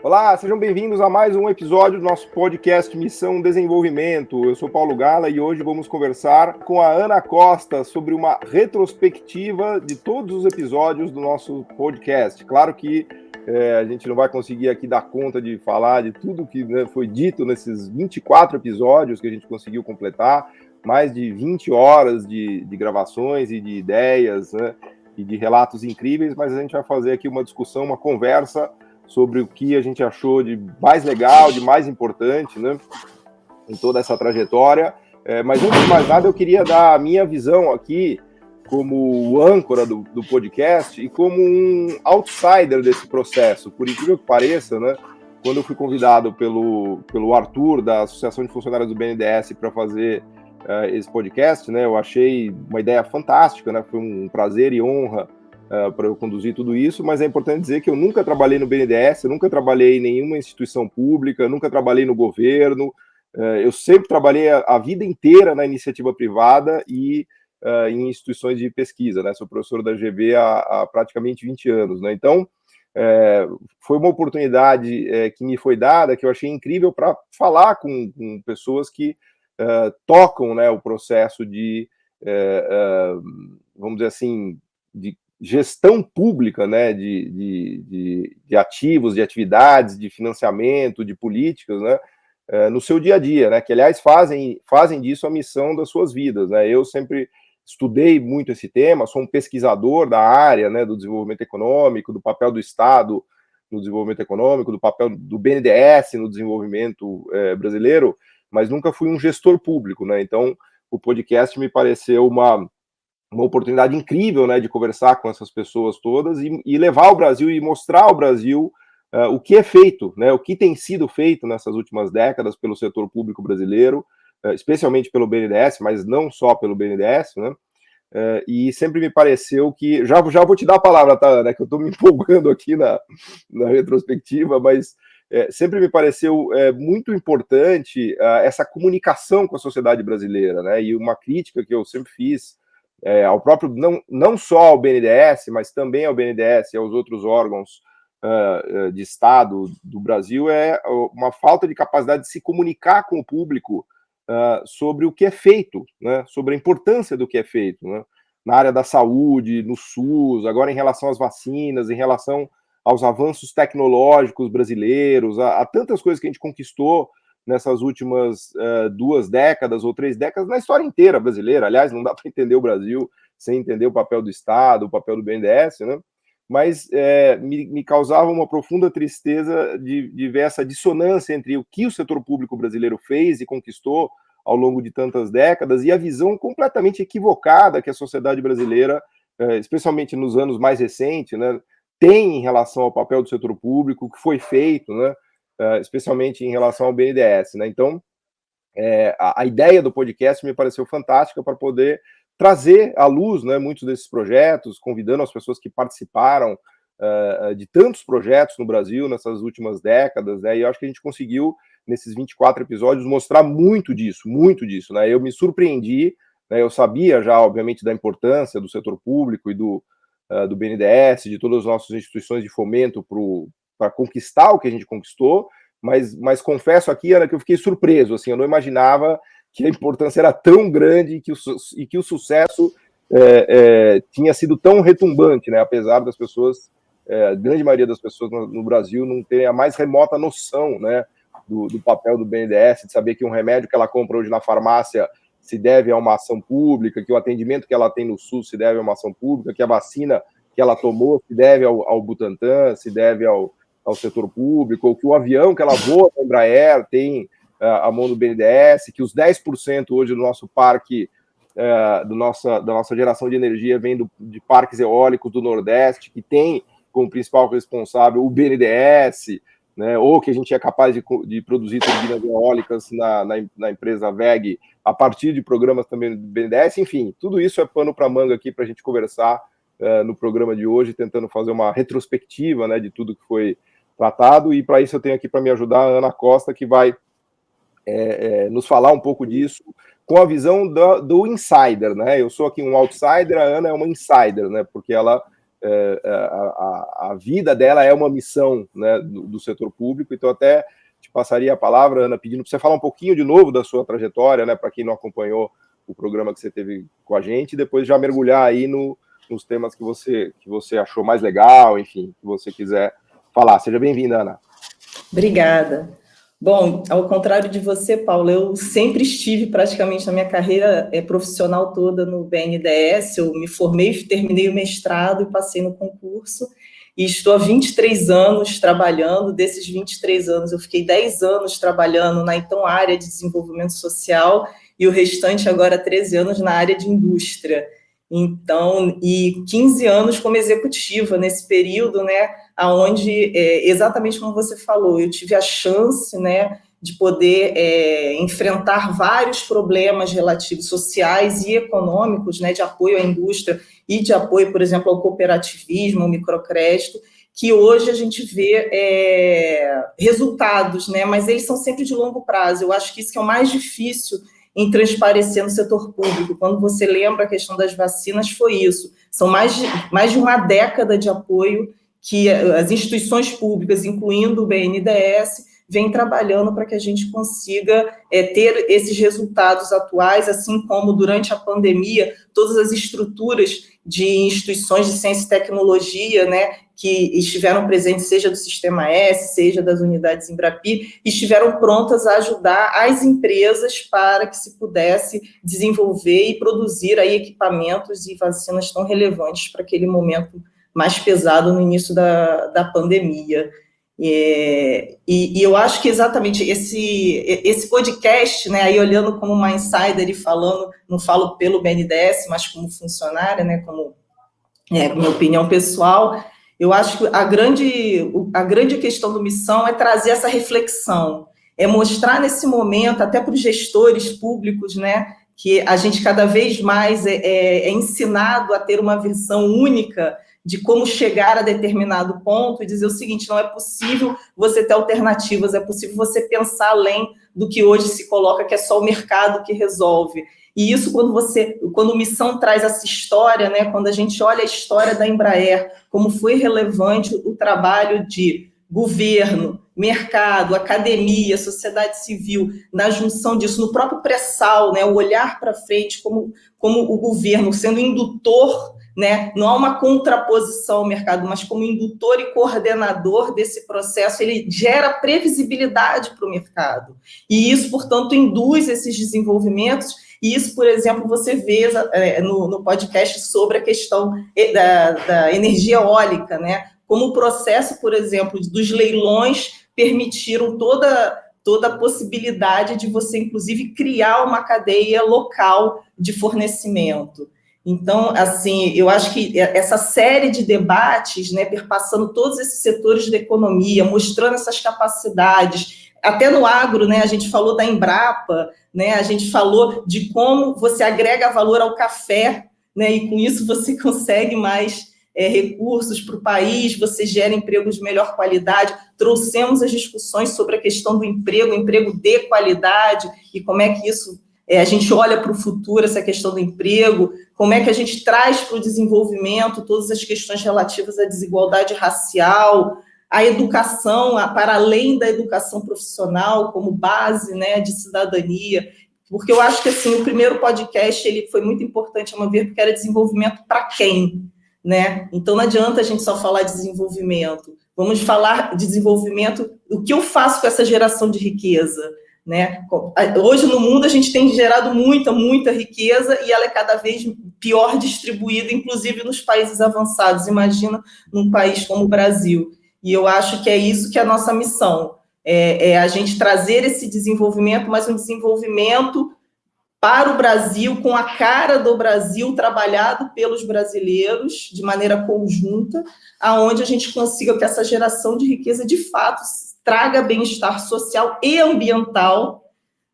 Olá, sejam bem-vindos a mais um episódio do nosso podcast Missão Desenvolvimento. Eu sou Paulo Gala e hoje vamos conversar com a Ana Costa sobre uma retrospectiva de todos os episódios do nosso podcast. Claro que a gente não vai conseguir aqui dar conta de falar de tudo que foi dito nesses 24 episódios que a gente conseguiu completar, mais de 20 horas de gravações e de ideias, né, e de relatos incríveis, mas a gente vai fazer aqui uma discussão, uma conversa sobre o que a gente achou de mais legal, de mais importante, né, em toda essa trajetória. Mas antes de mais nada, eu queria dar a minha visão aqui como o âncora do podcast e como um outsider desse processo. Por incrível que pareça, né, quando eu fui convidado pelo Arthur, da Associação de Funcionários do BNDES, para fazer esse podcast, né, eu achei uma ideia fantástica, né, foi um prazer e honra para eu conduzir tudo isso, mas é importante dizer que eu nunca trabalhei no BNDES, eu nunca trabalhei em nenhuma instituição pública, nunca trabalhei no governo, eu sempre trabalhei a vida inteira na iniciativa privada e em instituições de pesquisa, né? Sou professor da GV há praticamente 20 anos, né? Então, foi uma oportunidade que me foi dada, que eu achei incrível para falar com pessoas que tocam, né, o processo de, vamos dizer assim, de gestão pública, né, de ativos, de atividades, de financiamento, de políticas, né, no seu dia a dia, né, que aliás fazem disso a missão das suas vidas, né. Eu sempre estudei muito esse tema, sou um pesquisador da área, né, do desenvolvimento econômico, do papel do Estado no desenvolvimento econômico, do papel do BNDES no desenvolvimento brasileiro, mas nunca fui um gestor público, né. Então, o podcast me pareceu uma oportunidade incrível, né, de conversar com essas pessoas todas e levar ao Brasil e mostrar ao Brasil o que é feito, né, o que tem sido feito nessas últimas décadas pelo setor público brasileiro, especialmente pelo BNDES, mas não só pelo BNDES, né, e sempre me pareceu que, já vou te dar a palavra, tá, Ana, que eu estou me empolgando aqui na retrospectiva, mas sempre me pareceu muito importante essa comunicação com a sociedade brasileira, né, e uma crítica que eu sempre fiz ao próprio, não só ao BNDES, mas também ao BNDES e aos outros órgãos de Estado do Brasil, é uma falta de capacidade de se comunicar com o público sobre o que é feito, né, sobre a importância do que é feito, né, na área da saúde, no SUS, agora em relação às vacinas, em relação aos avanços tecnológicos brasileiros, a tantas coisas que a gente conquistou nessas últimas 2 décadas ou 3 décadas, na história inteira brasileira. Aliás, não dá para entender o Brasil sem entender o papel do Estado, o papel do BNDES, né? Mas me causava uma profunda tristeza de ver essa dissonância entre o que o setor público brasileiro fez e conquistou ao longo de tantas décadas e a visão completamente equivocada que a sociedade brasileira, especialmente nos anos mais recentes, né, tem em relação ao papel do setor público, o que foi feito, né, especialmente em relação ao BNDES, né? Então, a ideia do podcast me pareceu fantástica para poder trazer à luz, né, muitos desses projetos, convidando as pessoas que participaram de tantos projetos no Brasil nessas últimas décadas, né, e eu acho que a gente conseguiu, nesses 24 episódios, mostrar muito disso, né? Eu me surpreendi, né, eu sabia já, obviamente, da importância do setor público e do BNDES, de todas as nossas instituições de fomento para conquistar o que a gente conquistou, mas confesso aqui, Ana, que eu fiquei surpreso, assim, eu não imaginava que a importância era tão grande e que o sucesso tinha sido tão retumbante, né, apesar das pessoas, a grande maioria das pessoas no Brasil não terem a mais remota noção, né, do papel do BNDES, de saber que um remédio que ela compra hoje na farmácia se deve a uma ação pública, que o atendimento que ela tem no SUS se deve a uma ação pública, que a vacina que ela tomou se deve ao Butantan, se deve ao setor público, ou que o avião que ela voa da Embraer tem a mão do BNDES, que os 10% hoje do nosso parque, da nossa geração de energia vem de parques eólicos do Nordeste, que tem como principal responsável o BNDES, né, ou que a gente é capaz de produzir turbinas eólicas na empresa VEG a partir de programas também do BNDES. Enfim, tudo isso é pano para manga aqui para a gente conversar no programa de hoje, tentando fazer uma retrospectiva, né, de tudo que foi tratado, e para isso eu tenho aqui para me ajudar a Ana Costa, que vai nos falar um pouco disso com a visão do insider, né? Eu sou aqui um outsider, a Ana é uma insider, né? Porque ela a vida dela é uma missão, né, do setor público. Então até te passaria a palavra, Ana, pedindo para você falar um pouquinho de novo da sua trajetória, né, para quem não acompanhou o programa que você teve com a gente, e depois já mergulhar aí nos temas que você achou mais legal, enfim, que você quiser falar. Seja bem-vinda, Ana. Obrigada. Bom, ao contrário de você, Paulo, eu sempre estive praticamente na minha carreira profissional toda no BNDES. Eu me formei, terminei o mestrado e passei no concurso, e estou há 23 anos trabalhando. Desses 23 anos, eu fiquei 10 anos trabalhando na então área de desenvolvimento social, e o restante agora 13 anos na área de indústria. Então, e 15 anos como executiva nesse período, né, onde, exatamente como você falou, eu tive a chance, né, de poder enfrentar vários problemas relativos sociais e econômicos, né, de apoio à indústria e de apoio, por exemplo, ao cooperativismo, ao microcrédito, que hoje a gente vê resultados, né, mas eles são sempre de longo prazo. Eu acho que isso que é o mais difícil em transparecer no setor público. Quando você lembra a questão das vacinas, foi isso. São mais de uma década de apoio que as instituições públicas, incluindo o BNDES, vêm trabalhando para que a gente consiga ter esses resultados atuais, assim como durante a pandemia, todas as estruturas de instituições de ciência e tecnologia, né, que estiveram presentes, seja do Sistema S, seja das unidades Embrapi, estiveram prontas a ajudar as empresas para que se pudesse desenvolver e produzir aí equipamentos e vacinas tão relevantes para aquele momento mais pesado no início da pandemia. E eu acho que exatamente esse podcast, né, aí olhando como uma insider e falando, não falo pelo BNDES, mas como funcionária, né, como minha opinião pessoal, eu acho que a grande questão do Missão é trazer essa reflexão, é mostrar nesse momento, até para os gestores públicos, né, que a gente cada vez mais é ensinado a ter uma visão única de como chegar a determinado ponto e dizer o seguinte: não é possível você ter alternativas, é possível você pensar além do que hoje se coloca, que é só o mercado que resolve. E isso, quando o Missão traz essa história, né, quando a gente olha a história da Embraer, como foi relevante o trabalho de governo, mercado, academia, sociedade civil, na junção disso, no próprio pré-sal, né, o olhar para frente, como o governo sendo indutor, né, não há uma contraposição ao mercado, mas como indutor e coordenador desse processo, ele gera previsibilidade para o mercado. E isso, portanto, induz esses desenvolvimentos. E isso, por exemplo, você vê no podcast sobre a questão da energia eólica, né? Como o processo, por exemplo, dos leilões permitiram toda a possibilidade de você, inclusive, criar uma cadeia local de fornecimento. Então, assim, eu acho que essa série de debates, né, perpassando todos esses setores da economia, mostrando essas capacidades, até no agro, né, a gente falou da Embrapa, né, a gente falou de como você agrega valor ao café, né, e com isso você consegue mais recursos para o país, você gera empregos de melhor qualidade. Trouxemos as discussões sobre a questão do emprego de qualidade, e como é que isso, a gente olha para o futuro, essa questão do emprego, como é que a gente traz para o desenvolvimento todas as questões relativas à desigualdade racial, a educação, para além da educação profissional, como base, né, de cidadania, porque eu acho que assim, o primeiro podcast ele foi muito importante, a meu ver, porque era desenvolvimento para quem, né? Então não adianta a gente só falar de desenvolvimento, vamos falar de desenvolvimento, o que eu faço com essa geração de riqueza, né? Hoje no mundo a gente tem gerado muita riqueza e ela é cada vez pior distribuída, inclusive nos países avançados. Imagina num país como o Brasil. E eu acho que é isso que é a nossa missão, é a gente trazer esse desenvolvimento, mas um desenvolvimento para o Brasil, com a cara do Brasil, trabalhado pelos brasileiros, de maneira conjunta, aonde a gente consiga que essa geração de riqueza, de fato, traga bem-estar social e ambiental,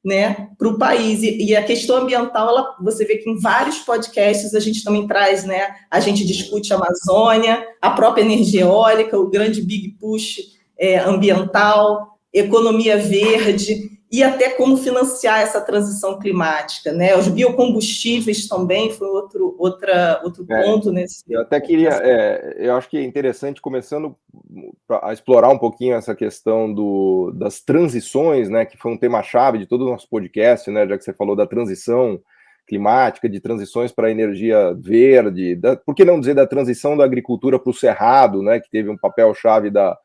né, para o país. E a questão ambiental, você vê que em vários podcasts a gente também traz, né, a gente discute a Amazônia, a própria energia eólica, o grande big push ambiental, economia verde. e até como financiar essa transição climática, né? Os biocombustíveis também foi outro ponto nesse. Eu até queria, eu acho que é interessante, começando a explorar um pouquinho essa questão das transições, né, que foi um tema-chave de todo o nosso podcast, né, já que você falou da transição climática, de transições para a energia verde, por que não dizer da transição da agricultura para o cerrado, né, que teve um papel-chave da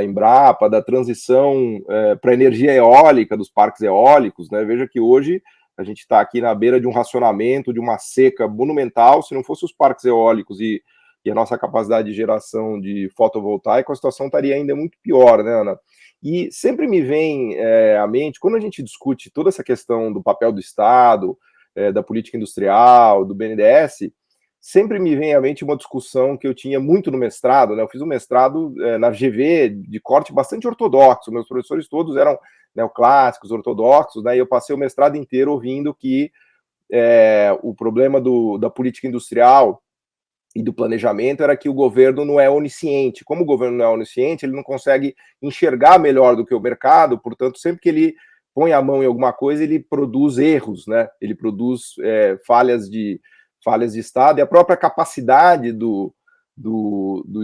Embrapa, da transição para a energia eólica, dos parques eólicos, né? Veja que hoje a gente está aqui na beira de um racionamento, de uma seca monumental. Se não fosse os parques eólicos e a nossa capacidade de geração de fotovoltaico, a situação estaria ainda muito pior, né, Ana? E sempre me vem à mente, quando a gente discute toda essa questão do papel do Estado, da política industrial, do BNDES, sempre me vem à mente uma discussão que eu tinha muito no mestrado, né? Eu fiz um mestrado na GV de corte bastante ortodoxo, meus professores todos eram neoclássicos, ortodoxos, né? E eu passei o mestrado inteiro ouvindo que o problema da política industrial e do planejamento era que o governo não é onisciente. Como o governo não é onisciente, ele não consegue enxergar melhor do que o mercado, portanto, sempre que ele põe a mão em alguma coisa, ele produz erros, né? Ele produz falhas de Estado, e a própria capacidade do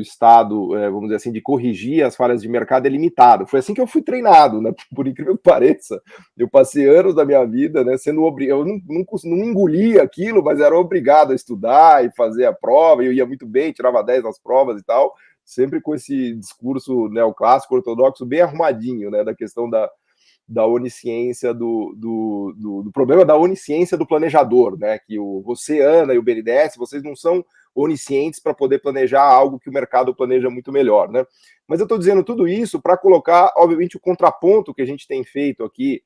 Estado, vamos dizer assim, de corrigir as falhas de mercado é limitada. Foi assim que eu fui treinado, né? Por incrível que pareça. Eu passei anos da minha vida, né, sendo obrigado, eu não engolia aquilo, mas era obrigado a estudar e fazer a prova, e eu ia muito bem, tirava 10 nas provas e tal, sempre com esse discurso neoclássico, ortodoxo, bem arrumadinho, né, da questão da onisciência, do problema da onisciência do planejador, né? Que você, Ana, e o BNDES, vocês não são oniscientes para poder planejar algo que o mercado planeja muito melhor, né? Mas eu estou dizendo tudo isso para colocar, obviamente, o contraponto que a gente tem feito aqui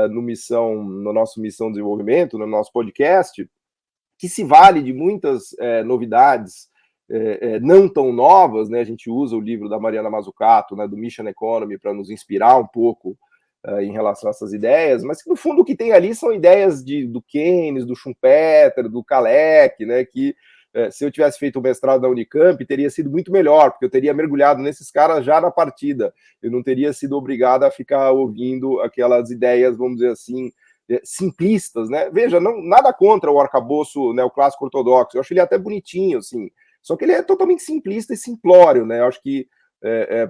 no nosso Missão Desenvolvimento, no nosso podcast, que se vale de muitas novidades não tão novas, né? A gente usa o livro da Mariana Mazzucato, né, do Mission Economy, para nos inspirar um pouco em relação a essas ideias, mas que no fundo o que tem ali são ideias do Keynes, do Schumpeter, do Kalec, né, que se eu tivesse feito o mestrado na Unicamp, teria sido muito melhor, porque eu teria mergulhado nesses caras já na partida, eu não teria sido obrigado a ficar ouvindo aquelas ideias, vamos dizer assim, simplistas, né? Veja, nada contra o arcabouço neoclássico ortodoxo, eu acho ele até bonitinho, assim, só que ele é totalmente simplista e simplório, né? Eu acho que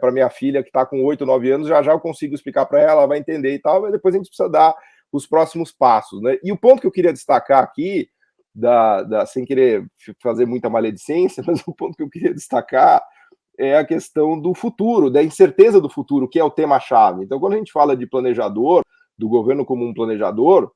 para minha filha, que está com 8, 9 anos, já eu consigo explicar para ela vai entender e tal, mas depois a gente precisa dar os próximos passos, né? E o ponto que eu queria destacar aqui, sem querer fazer muita maledicência, mas o ponto que eu queria destacar é a questão do futuro, da incerteza do futuro, que é o tema-chave. Então, quando a gente fala de planejador, do governo como um planejador,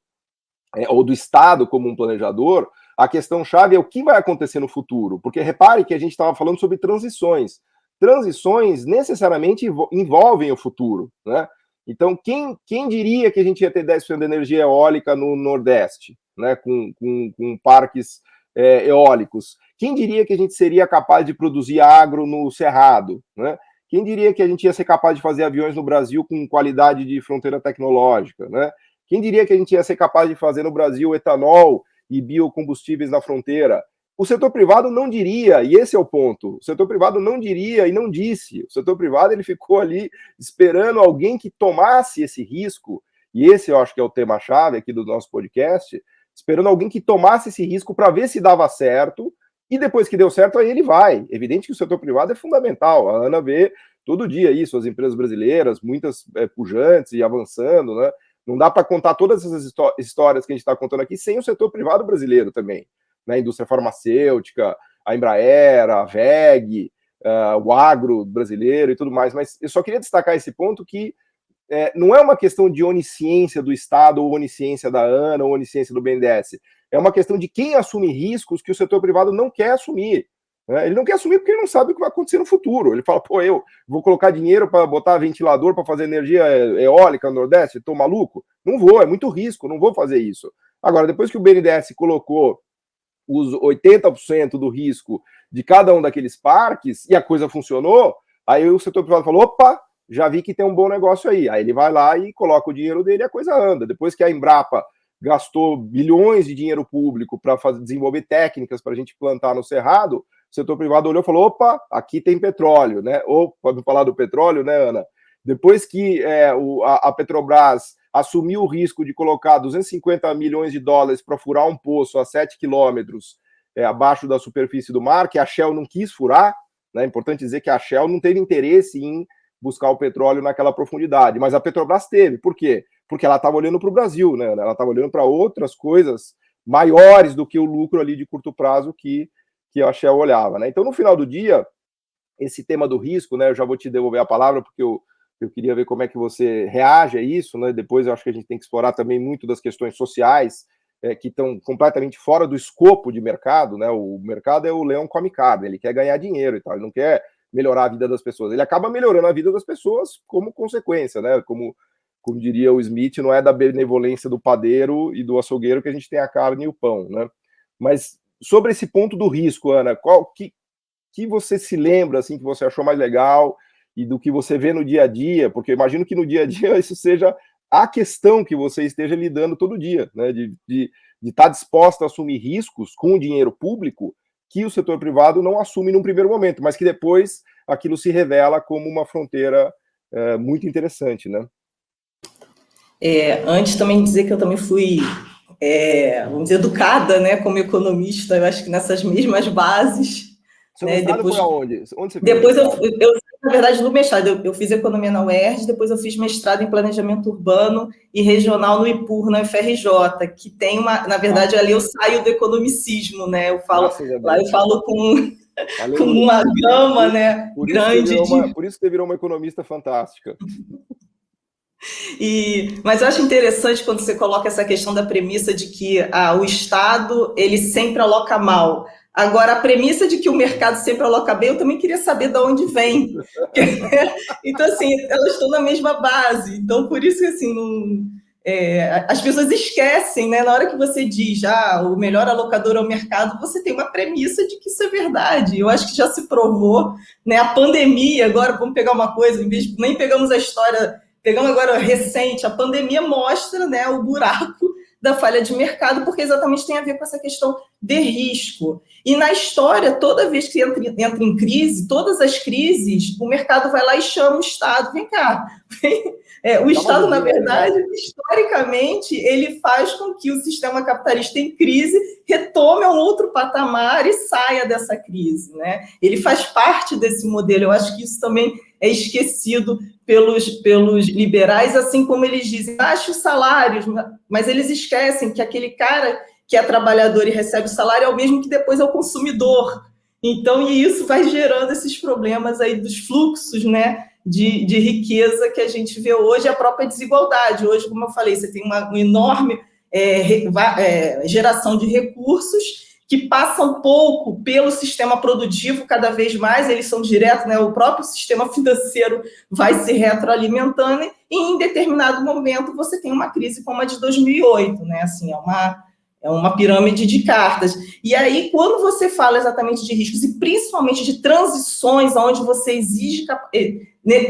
ou do Estado como um planejador, a questão-chave é o que vai acontecer no futuro, porque repare que a gente estava falando sobre transições. Transições necessariamente envolvem o futuro, né? Então, quem diria que a gente ia ter 10% de energia eólica no Nordeste, né? Com parques eólicos? Quem diria que a gente seria capaz de produzir agro no Cerrado, né? Quem diria que a gente ia ser capaz de fazer aviões no Brasil com qualidade de fronteira tecnológica, né? Quem diria que a gente ia ser capaz de fazer no Brasil etanol e biocombustíveis na fronteira? O setor privado não diria, e esse é o ponto, o setor privado não diria e não disse. O setor privado ele ficou ali esperando alguém que tomasse esse risco, e esse eu acho que é o tema-chave aqui do nosso podcast, esperando alguém que tomasse esse risco para ver se dava certo, e depois que deu certo, aí ele vai. Evidente que o setor privado é fundamental, a Ana vê todo dia isso, as empresas brasileiras, muitas pujantes e avançando, né? Não dá para contar todas essas histórias que a gente está contando aqui sem o setor privado brasileiro também. Né, a indústria farmacêutica, a Embraer, a WEG, o agro brasileiro e tudo mais, mas eu só queria destacar esse ponto que não é uma questão de onisciência do Estado, ou onisciência da ANA, ou onisciência do BNDES, é uma questão de quem assume riscos que o setor privado não quer assumir. Né? Ele não quer assumir porque ele não sabe o que vai acontecer no futuro. Ele fala, pô, eu vou colocar dinheiro para botar ventilador para fazer energia eólica no Nordeste, tô maluco? Não vou, é muito risco, não vou fazer isso. Agora, depois que o BNDES colocou os 80% do risco de cada um daqueles parques, e a coisa funcionou, aí o setor privado falou, opa, já vi que tem um bom negócio aí. Aí ele vai lá e coloca o dinheiro dele e a coisa anda. Depois que a Embrapa gastou bilhões de dinheiro público para desenvolver técnicas para a gente plantar no Cerrado, o setor privado olhou e falou, opa, aqui tem petróleo, né? Ou, pode falar do petróleo, né, Ana? Depois que a Petrobras assumiu o risco de colocar 250 milhões de dólares para furar um poço a 7 quilômetros abaixo da superfície do mar, que a Shell não quis furar, né? É importante dizer que a Shell não teve interesse em buscar o petróleo naquela profundidade, mas a Petrobras teve. Por quê? Porque ela estava olhando para o Brasil, né? Ela estava olhando para outras coisas maiores do que o lucro ali de curto prazo que a Shell olhava, né? Então, no final do dia, esse tema do risco, né? Eu já vou te devolver a palavra, porque eu queria ver como é que você reage a isso, né? Depois eu acho que a gente tem que explorar também muito das questões sociais, que estão completamente fora do escopo de mercado, né? O mercado é o leão come carne, ele quer ganhar dinheiro e tal, ele não quer melhorar a vida das pessoas, ele acaba melhorando a vida das pessoas como consequência, né? Como diria o Smith, não é da benevolência do padeiro e do açougueiro que a gente tem a carne e o pão, né? Mas sobre esse ponto do risco, Ana, que você se lembra, assim, que você achou mais legal e do que você vê no dia a dia, porque eu imagino que no dia a dia isso seja a questão que você esteja lidando todo dia, né? De estar disposta a assumir riscos com o dinheiro público que o setor privado não assume num primeiro momento, mas que depois aquilo se revela como uma fronteira muito interessante, né? Antes também dizer que eu também fui, vamos dizer, educada, né, como economista, eu acho que nessas mesmas bases. Seu Né, mestrado depois, foi aonde? Onde você fez depois mestrado? Na verdade, no mestrado, eu fiz economia na UERJ, depois eu fiz mestrado em planejamento urbano e regional no IPUR, na UFRJ, que tem na verdade, ali eu saio do economicismo, né? Eu falo com uma gama, né, grande de... Por isso que você virou uma economista fantástica. Mas eu acho interessante quando você coloca essa questão da premissa de que o Estado ele sempre aloca mal. Agora, a premissa de que o mercado sempre aloca bem, eu também queria saber de onde vem. Então, assim, elas estão na mesma base. Então, por isso que, assim, as pessoas esquecem, né? Na hora que você diz, o melhor alocador é o mercado, você tem uma premissa de que isso é verdade. Eu acho que já se provou, né? A pandemia, agora, vamos pegar uma coisa, em vez de nem pegamos a história... Pegamos agora recente, a pandemia mostra, né, o buraco da falha de mercado, porque exatamente tem a ver com essa questão de risco. E na história, toda vez que entra em crise, todas as crises, o mercado vai lá e chama o Estado, vem cá. O Estado, na verdade, historicamente, ele faz com que o sistema capitalista em crise retome a um outro patamar e saia dessa crise, né? Ele faz parte desse modelo. Eu acho que isso também é esquecido pelos liberais, assim como eles dizem, baixe os salários, mas eles esquecem que aquele cara que é trabalhador e recebe o salário é o mesmo que depois é o consumidor. Então, e isso vai gerando esses problemas aí dos fluxos, né, de riqueza que a gente vê hoje, a própria desigualdade. Hoje, como eu falei, você tem uma enorme geração de recursos que passam pouco pelo sistema produtivo, cada vez mais, eles são diretos, né? O próprio sistema financeiro vai se retroalimentando e, em determinado momento, você tem uma crise como a de 2008, né? Assim, é uma pirâmide de cartas. E aí, quando você fala exatamente de riscos, e principalmente de transições, onde você exige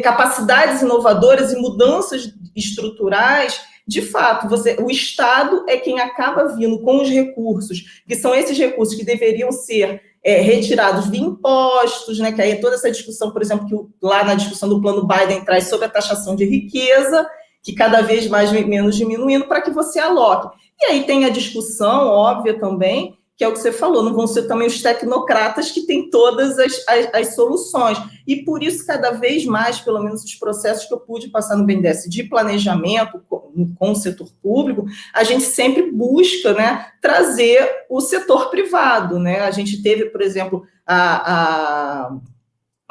capacidades inovadoras e mudanças estruturais, de fato, o Estado é quem acaba vindo com os recursos, que são esses recursos que deveriam ser retirados de impostos, né? Que aí é toda essa discussão, por exemplo, que lá na discussão do plano Biden traz sobre a taxação de riqueza, que cada vez menos diminuindo, para que você aloque. E aí tem a discussão óbvia também, que é o que você falou, não vão ser também os tecnocratas que têm todas as soluções. E por isso, cada vez mais, pelo menos os processos que eu pude passar no BNDES de planejamento com o setor público, a gente sempre busca, né, trazer o setor privado, né? A gente teve, por exemplo,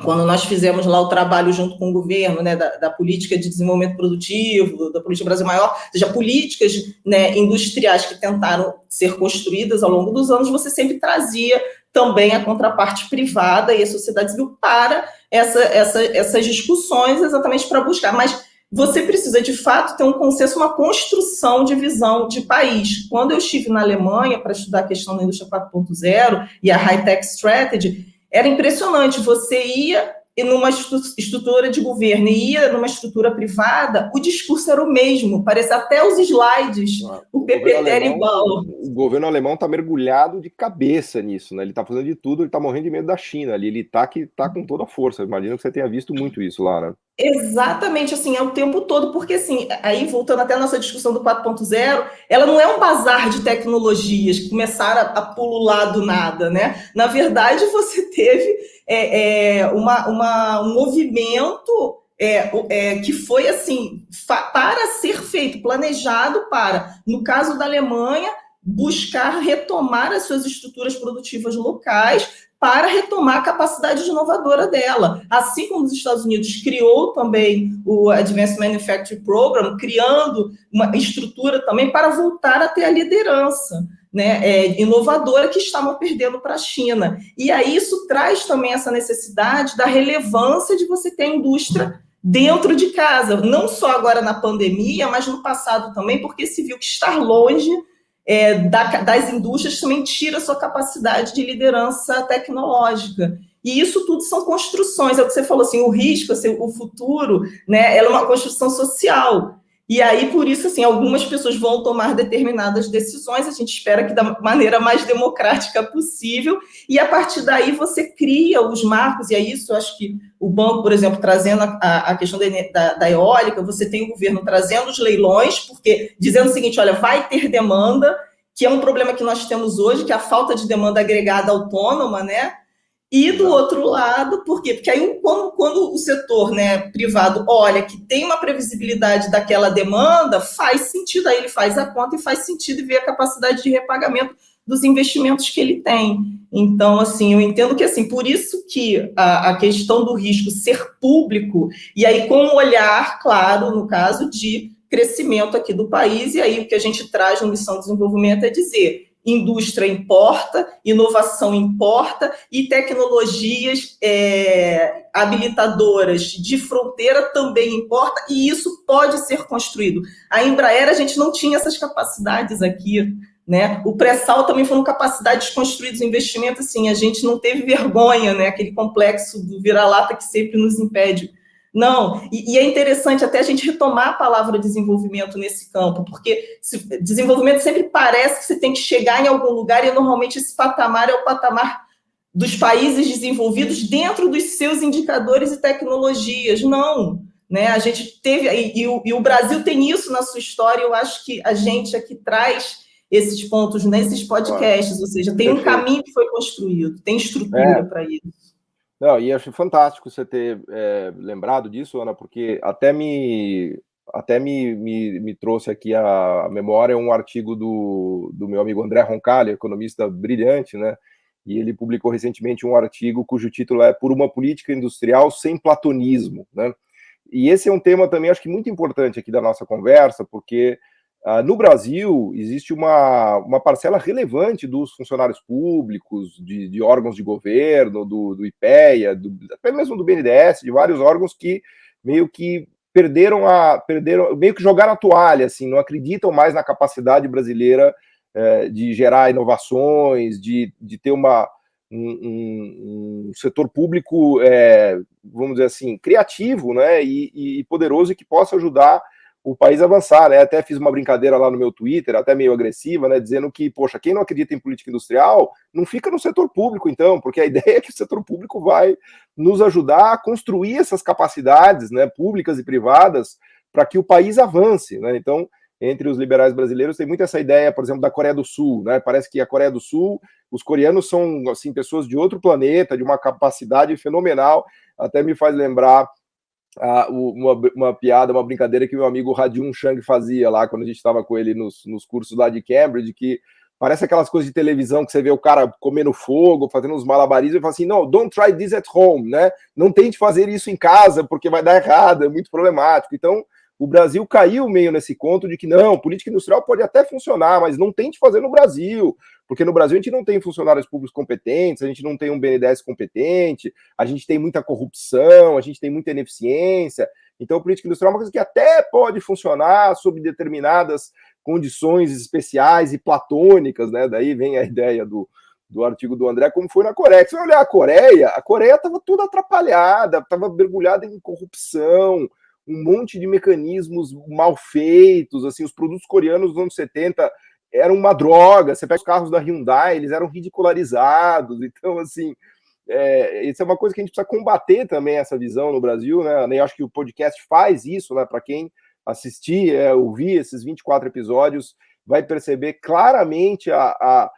quando nós fizemos lá o trabalho junto com o governo, né, da política de desenvolvimento produtivo, da política Brasil Maior, ou seja, políticas, né, industriais que tentaram ser construídas ao longo dos anos, você sempre trazia também a contraparte privada e a sociedade civil para essas discussões, exatamente para buscar. Mas você precisa, de fato, ter um consenso, uma construção de visão de país. Quando eu estive na Alemanha para estudar a questão da indústria 4.0 e a High-Tech Strategy, era impressionante, você ia numa estrutura de governo e ia numa estrutura privada, o discurso era o mesmo, parece até os slides, o PPT era igual. O governo alemão está mergulhado de cabeça nisso, né? Ele está fazendo de tudo, ele está morrendo de medo da China ali, ele está com toda a força. Imagino que você tenha visto muito isso lá, né? Exatamente, assim, é o tempo todo, porque assim, aí voltando até a nossa discussão do 4.0, ela não é um bazar de tecnologias que começaram a pulular do nada, né? Na verdade, você teve um movimento que foi assim, para ser feito, planejado para, no caso da Alemanha, buscar retomar as suas estruturas produtivas locais para retomar a capacidade inovadora dela. Assim como os Estados Unidos criou também o Advanced Manufacturing Program, criando uma estrutura também para voltar a ter a liderança, né, inovadora que estavam perdendo para a China. E aí isso traz também essa necessidade da relevância de você ter a indústria dentro de casa, não só agora na pandemia, mas no passado também, porque se viu que estar longe das indústrias também tira a sua capacidade de liderança tecnológica. E isso tudo são construções, é o que você falou, assim, o risco, assim, o futuro, né, ela é uma construção social. E aí, por isso, assim, algumas pessoas vão tomar determinadas decisões, a gente espera que da maneira mais democrática possível, e a partir daí você cria os marcos, e é isso, eu acho que o banco, por exemplo, trazendo a questão da eólica, você tem o governo trazendo os leilões, porque dizendo o seguinte, olha, vai ter demanda, que é um problema que nós temos hoje, que é a falta de demanda agregada autônoma, né? E do outro lado, por quê? Porque aí quando o setor, né, privado olha que tem uma previsibilidade daquela demanda, faz sentido, aí ele faz a conta e faz sentido e vê a capacidade de repagamento dos investimentos que ele tem. Então, assim, eu entendo que, assim, por isso que a questão do risco ser público, e aí com um olhar, claro, no caso de crescimento aqui do país, e aí o que a gente traz no Missão de Desenvolvimento é dizer, indústria importa, inovação importa e tecnologias habilitadoras de fronteira também importa, e isso pode ser construído. A Embraer, a gente não tinha essas capacidades aqui, né? O pré-sal também foram capacidades construídas, investimento, assim, a gente não teve vergonha, né? Aquele complexo do vira-lata que sempre nos impede. Não, e é interessante até a gente retomar a palavra desenvolvimento nesse campo, porque desenvolvimento sempre parece que você tem que chegar em algum lugar e normalmente esse patamar é o patamar dos países desenvolvidos dentro dos seus indicadores e tecnologias. Não, né? A gente teve, e o Brasil tem isso na sua história, eu acho que a gente aqui traz esses pontos nesses podcasts, ou seja, tem um caminho que foi construído, tem estrutura para isso. Não, e acho fantástico você ter lembrado disso, Ana, porque até me trouxe aqui a memória um artigo do meu amigo André Roncalli, economista brilhante, né? E ele publicou recentemente um artigo cujo título é Por uma política industrial sem platonismo, né? E esse é um tema também, acho que muito importante aqui da nossa conversa, porque no Brasil, existe uma parcela relevante dos funcionários públicos, de órgãos de governo, do IPEA, até mesmo do BNDES, de vários órgãos que meio que perderam, meio que jogaram a toalha, assim, não acreditam mais na capacidade brasileira de gerar inovações, de ter um setor público, vamos dizer assim, criativo, né, e poderoso, e que possa ajudar o país avançar, né? Até fiz uma brincadeira lá no meu Twitter, até meio agressiva, né? Dizendo que, poxa, quem não acredita em política industrial não fica no setor público, então, porque a ideia é que o setor público vai nos ajudar a construir essas capacidades, né, públicas e privadas, para que o país avance, né? Então, entre os liberais brasileiros tem muito essa ideia, por exemplo, da Coreia do Sul, né? Parece que a Coreia do Sul, os coreanos são, assim, pessoas de outro planeta, de uma capacidade fenomenal, até me faz lembrar uma piada, uma brincadeira que meu amigo Radiun Chang fazia lá quando a gente estava com ele nos cursos lá de Cambridge, que parece aquelas coisas de televisão que você vê o cara comendo fogo, fazendo uns malabarismos e fala assim, não, don't try this at home, né? Não tente fazer isso em casa porque vai dar errado, é muito problemático. Então, o Brasil caiu meio nesse conto de que não, política industrial pode até funcionar, mas não tente fazer no Brasil, porque no Brasil a gente não tem funcionários públicos competentes, a gente não tem um BNDES competente, a gente tem muita corrupção, a gente tem muita ineficiência. Então, a política industrial é uma coisa que até pode funcionar sob determinadas condições especiais e platônicas, né? Daí vem a ideia do do artigo do André, como foi na Coreia. Se você olhar a Coreia estava toda atrapalhada, estava mergulhada em corrupção, um monte de mecanismos mal feitos, assim, os produtos coreanos dos anos 70 eram uma droga, você pega os carros da Hyundai, eles eram ridicularizados, então, assim, isso é uma coisa que a gente precisa combater também, essa visão no Brasil, né, eu acho que o podcast faz isso, né, para quem assistir, ouvir esses 24 episódios, vai perceber claramente a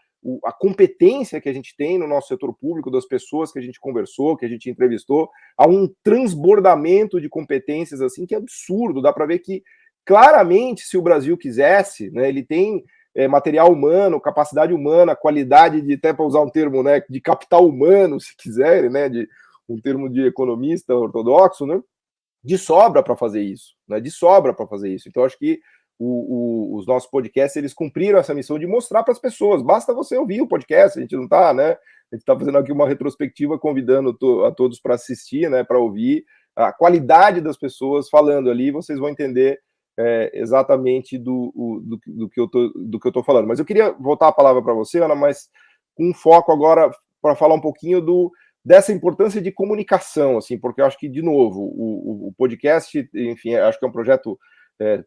competência que a gente tem no nosso setor público, das pessoas que a gente conversou, que a gente entrevistou, há um transbordamento de competências assim que é absurdo. Dá para ver que claramente, se o Brasil quisesse, né, ele tem material humano, capacidade humana, qualidade de, até para usar um termo, né, de capital humano, se quiserem, né, de um termo de economista ortodoxo, né, de sobra para fazer isso, né, de sobra para fazer isso. Então, acho que os nossos podcasts, eles cumpriram essa missão de mostrar para as pessoas. Basta você ouvir o podcast, a gente não está, né? A gente está fazendo aqui uma retrospectiva, convidando a todos para assistir, né? Para ouvir a qualidade das pessoas falando ali, vocês vão entender exatamente do que eu tô falando. Mas eu queria voltar a palavra para você, Ana, mas com foco agora para falar um pouquinho dessa importância de comunicação, assim, porque eu acho que, de novo, o podcast, enfim, acho que é um projeto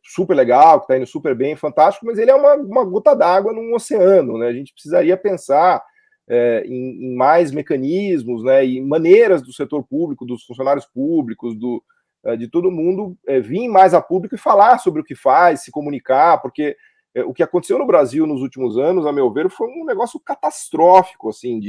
super legal, que está indo super bem, fantástico, mas ele é uma gota d'água num oceano, né? A gente precisaria pensar em mais mecanismos, né, e maneiras do setor público, dos funcionários públicos, de todo mundo vir mais a público e falar sobre o que faz, se comunicar, porque o que aconteceu no Brasil nos últimos anos, a meu ver, foi um negócio catastrófico, assim,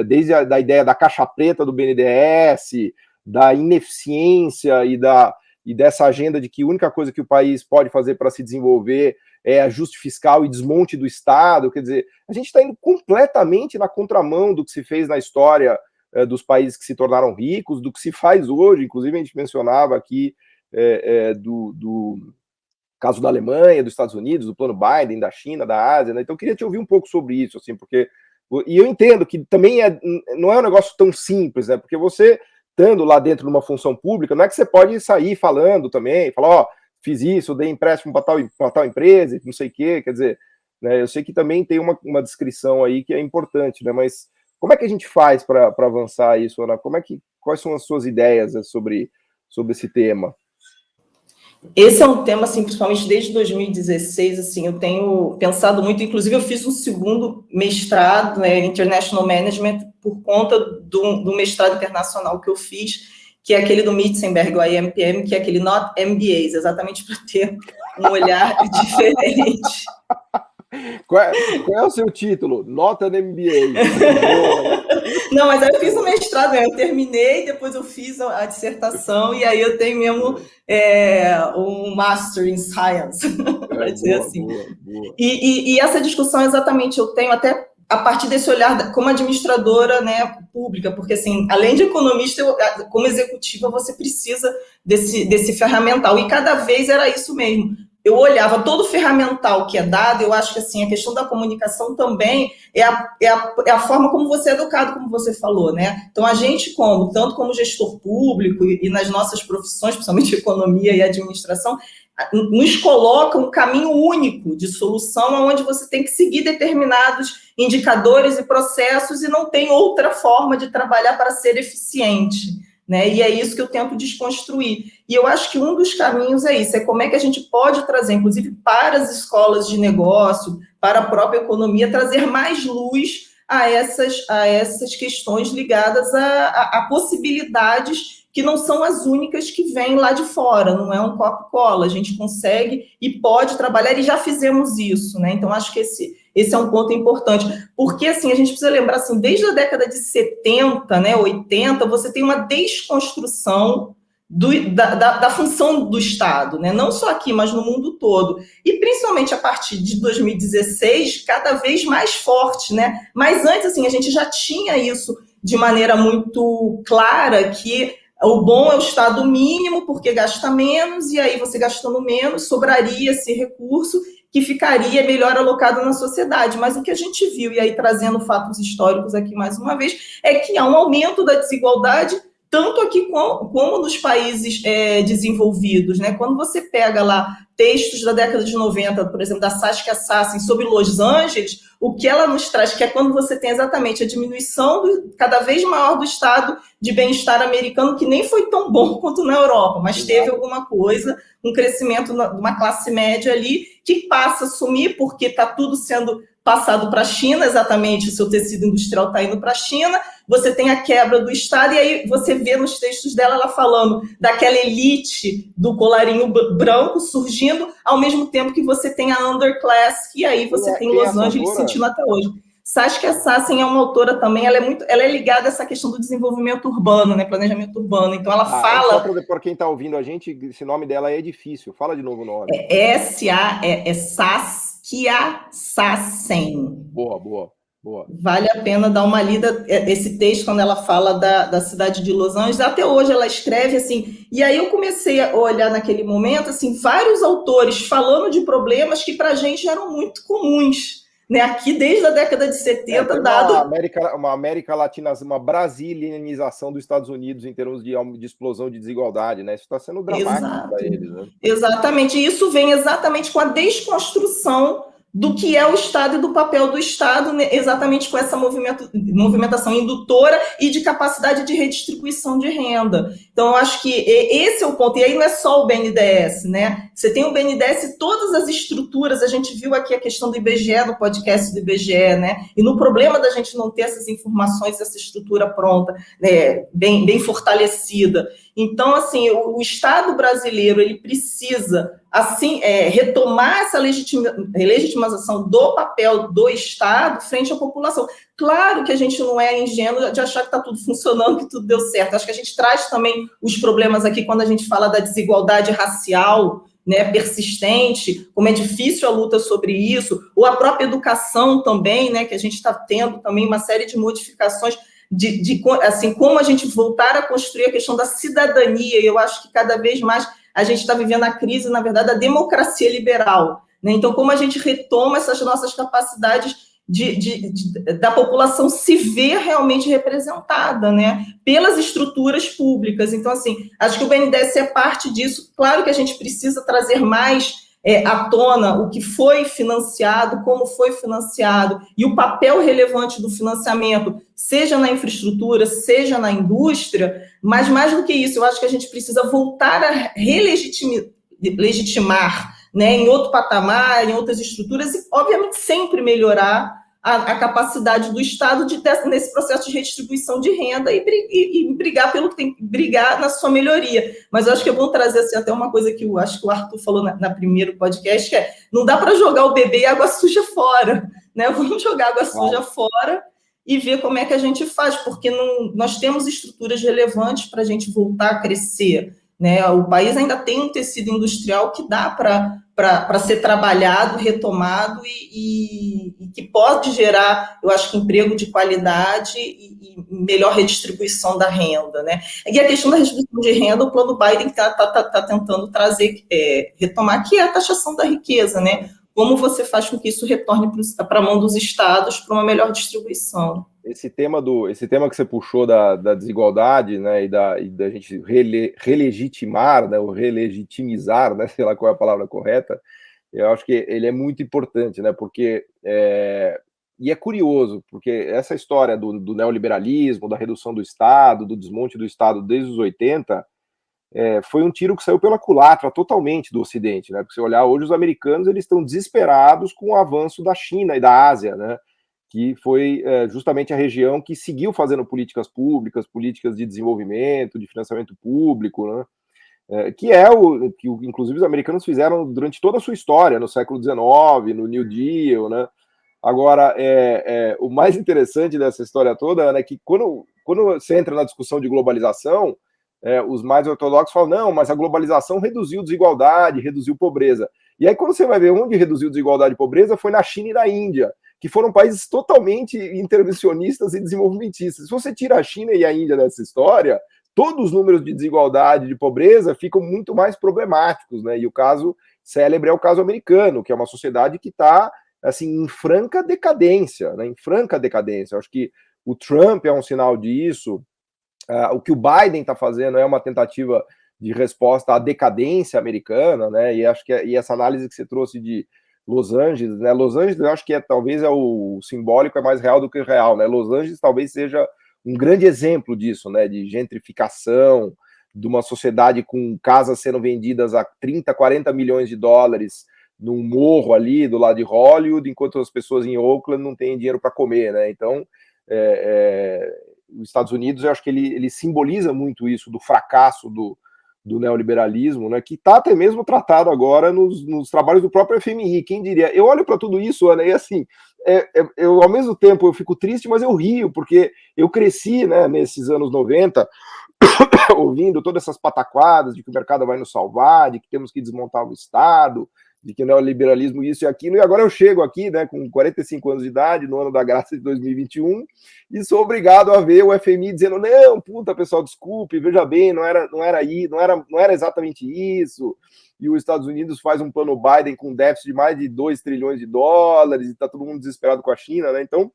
desde a ideia da caixa preta do BNDES, da ineficiência e dessa agenda de que a única coisa que o país pode fazer para se desenvolver é ajuste fiscal e desmonte do Estado. Quer dizer, a gente está indo completamente na contramão do que se fez na história dos países que se tornaram ricos, do que se faz hoje. Inclusive, a gente mencionava aqui do caso da Alemanha, dos Estados Unidos, do plano Biden, da China, da Ásia, né? Então, eu queria te ouvir um pouco sobre isso, assim, porque... E eu entendo que também não é um negócio tão simples, né? Porque você... estando lá dentro de uma função pública, não é que você pode sair falando também, falar, fiz isso, dei empréstimo para tal empresa, não sei o quê, quer dizer, né, eu sei que também tem uma descrição aí que é importante, né, mas como é que a gente faz para avançar isso, Ana? Quais são as suas ideias sobre esse tema? Esse é um tema, assim, principalmente desde 2016, assim, eu tenho pensado muito, inclusive eu fiz um segundo mestrado, né, International Management, por conta do mestrado internacional que eu fiz, que é aquele do Mitzenberg, o IMPM, que é aquele Not MBAs, exatamente para ter um olhar diferente. Qual é o seu título? Nota no MBA. Não, mas aí eu fiz o mestrado, eu terminei, depois eu fiz a dissertação, e aí eu tenho mesmo um Master in Science, para dizer assim. Boa. E essa discussão, exatamente, eu tenho até a partir desse olhar como administradora, né, pública, porque, assim, além de economista, como executiva, você precisa desse ferramental, e cada vez era isso mesmo. Eu olhava todo o ferramental que é dado, eu acho que, assim, a questão da comunicação também é a forma como você é educado, como você falou, né? Então, a gente, tanto como gestor público e nas nossas profissões, principalmente economia e administração, nos coloca um caminho único de solução onde você tem que seguir determinados indicadores e processos e não tem outra forma de trabalhar para ser eficiente, né? E é isso que eu tento desconstruir. E eu acho que um dos caminhos é isso, é como é que a gente pode trazer, inclusive para as escolas de negócio, para a própria economia, trazer mais luz a essas questões ligadas a possibilidades que não são as únicas que vêm lá de fora, não é um copo-cola, a gente consegue e pode trabalhar, e já fizemos isso, né? Então, acho que esse é um ponto importante, porque, assim, a gente precisa lembrar, assim, desde a década de 70, né, 80, você tem uma desconstrução da função do Estado, né? Não só aqui, mas no mundo todo, e principalmente a partir de 2016, cada vez mais forte, né? Mas antes, assim, a gente já tinha isso de maneira muito clara, que o bom é o Estado mínimo, porque gasta menos, e aí você gastando menos, sobraria esse recurso que ficaria melhor alocado na sociedade. Mas o que a gente viu, e aí trazendo fatos históricos aqui mais uma vez, é que há um aumento da desigualdade, tanto aqui como nos países desenvolvidos, né? Quando você pega lá textos da década de 90, por exemplo, da Saskia Sassen sobre Los Angeles, o que ela nos traz, que é quando você tem exatamente a diminuição cada vez maior do estado de bem-estar americano, que nem foi tão bom quanto na Europa, mas teve alguma coisa, um crescimento de uma classe média ali, que passa a sumir, porque está tudo sendo passado para a China, exatamente, o seu tecido industrial está indo para a China, você tem a quebra do Estado, e aí você vê nos textos dela ela falando daquela elite do colarinho branco surgindo, ao mesmo tempo que você tem a underclass, e aí você tem Los Angeles sentindo até hoje. Saskia Sassen é uma autora também, ela é ligada a essa questão do desenvolvimento urbano, né, planejamento urbano, então ela fala... Só para quem está ouvindo a gente, esse nome dela é difícil, fala de novo o nome. Saskia Sassen. Boa. Vale a pena dar uma lida, esse texto, quando ela fala da cidade de Los Angeles, até hoje ela escreve assim, e aí eu comecei a olhar naquele momento, assim, vários autores falando de problemas que para a gente eram muito comuns, né? Aqui desde a década de 70, uma América Latina, uma brasilianização dos Estados Unidos em termos de explosão de desigualdade, né? Isso está sendo dramático para eles, né? Exatamente, e isso vem exatamente com a desconstrução do que é o Estado e do papel do Estado, né, exatamente com essa movimentação indutora e de capacidade de redistribuição de renda. Então, eu acho que esse é o ponto. E aí não é só o BNDES, né? Você tem o BNDES e todas as estruturas, a gente viu aqui a questão do IBGE, no podcast do IBGE, né? E no problema da gente não ter essas informações, essa estrutura pronta, né, bem fortalecida. Então, assim, o Estado brasileiro, ele precisa, assim, retomar essa legitimação do papel do Estado frente à população. Claro que a gente não é ingênuo de achar que está tudo funcionando, que tudo deu certo. Acho que a gente traz também os problemas aqui quando a gente fala da desigualdade racial, né, persistente, como é difícil a luta sobre isso, ou a própria educação também, né, que a gente está tendo também uma série de modificações assim, como a gente voltar a construir a questão da cidadania, e eu acho que cada vez mais a gente está vivendo a crise, na verdade, da democracia liberal, né? Então, como a gente retoma essas nossas capacidades da população se ver realmente representada, né, pelas estruturas públicas. Então, assim, acho que o BNDES é parte disso. Claro que a gente precisa trazer mais à tona o que foi financiado, como foi financiado, e o papel relevante do financiamento, seja na infraestrutura, seja na indústria, mas mais do que isso, eu acho que a gente precisa voltar a legitimar, né, em outro patamar, em outras estruturas, e, obviamente, sempre melhorar a capacidade do Estado nesse processo de redistribuição de renda e brigar pelo que tem que brigar na sua melhoria. Mas eu acho que é bom trazer assim, até uma coisa que eu acho que o Arthur falou na primeiro podcast, que é, não dá para jogar o bebê e água suja fora, né? Vamos jogar água suja fora e ver como é que a gente faz, porque nós temos estruturas relevantes para a gente voltar a crescer, né? O país ainda tem um tecido industrial que dá para ser trabalhado, retomado e que pode gerar, eu acho que emprego de qualidade e melhor redistribuição da renda, né? E a questão da redistribuição de renda, o plano Biden está tentando trazer, retomar, que é a taxação da riqueza, né? Como você faz com que isso retorne para a mão dos estados para uma melhor distribuição? Esse tema que você puxou da desigualdade, né, e da gente relegitimar, né, ou relegitimizar, né, sei lá qual é a palavra correta, eu acho que ele é muito importante, né, porque e é curioso, porque essa história do neoliberalismo, da redução do Estado, do desmonte do Estado desde os 80, foi um tiro que saiu pela culatra totalmente do Ocidente, né, porque se olhar hoje os americanos, eles estão desesperados com o avanço da China e da Ásia, né, que foi justamente a região que seguiu fazendo políticas públicas, políticas de desenvolvimento, de financiamento público, né? Que é o que, inclusive, os americanos fizeram durante toda a sua história, no século XIX, no New Deal, né? Agora, o mais interessante dessa história toda, né, que quando você entra na discussão de globalização, os mais ortodoxos falam, não, mas a globalização reduziu desigualdade, reduziu pobreza. E aí, quando você vai ver onde reduziu desigualdade e pobreza, foi na China e na Índia, que foram países totalmente intervencionistas e desenvolvimentistas. Se você tira a China e a Índia dessa história, todos os números de desigualdade e de pobreza ficam muito mais problemáticos, né? E o caso célebre é o caso americano, que é uma sociedade que está assim, em franca decadência, né? Em franca decadência. Eu acho que o Trump é um sinal disso, O que o Biden está fazendo é uma tentativa de resposta à decadência americana, né? E acho que essa análise que você trouxe de Los Angeles, né? Los Angeles, eu acho que talvez o simbólico é mais real do que o real, né? Los Angeles talvez seja um grande exemplo disso, né? De gentrificação, de uma sociedade com casas sendo vendidas a 30, 40 milhões de dólares num morro ali do lado de Hollywood, enquanto as pessoas em Oakland não têm dinheiro para comer, né? Então, os Estados Unidos, eu acho que ele simboliza muito isso do fracasso do neoliberalismo, né, que está até mesmo tratado agora nos trabalhos do próprio FMI, quem diria? Eu olho para tudo isso, Ana, e assim, eu ao mesmo tempo eu fico triste, mas eu rio, porque eu cresci, né, nesses anos 90, ouvindo todas essas pataquadas de que o mercado vai nos salvar, de que temos que desmontar o Estado, de que o neoliberalismo isso e aquilo, e agora eu chego aqui, né, com 45 anos de idade, no ano da graça de 2021, e sou obrigado a ver o FMI dizendo, não, puta, pessoal, desculpe, veja bem, não era exatamente isso, e os Estados Unidos faz um plano Biden com déficit de mais de 2 trilhões de dólares, e está todo mundo desesperado com a China, né, então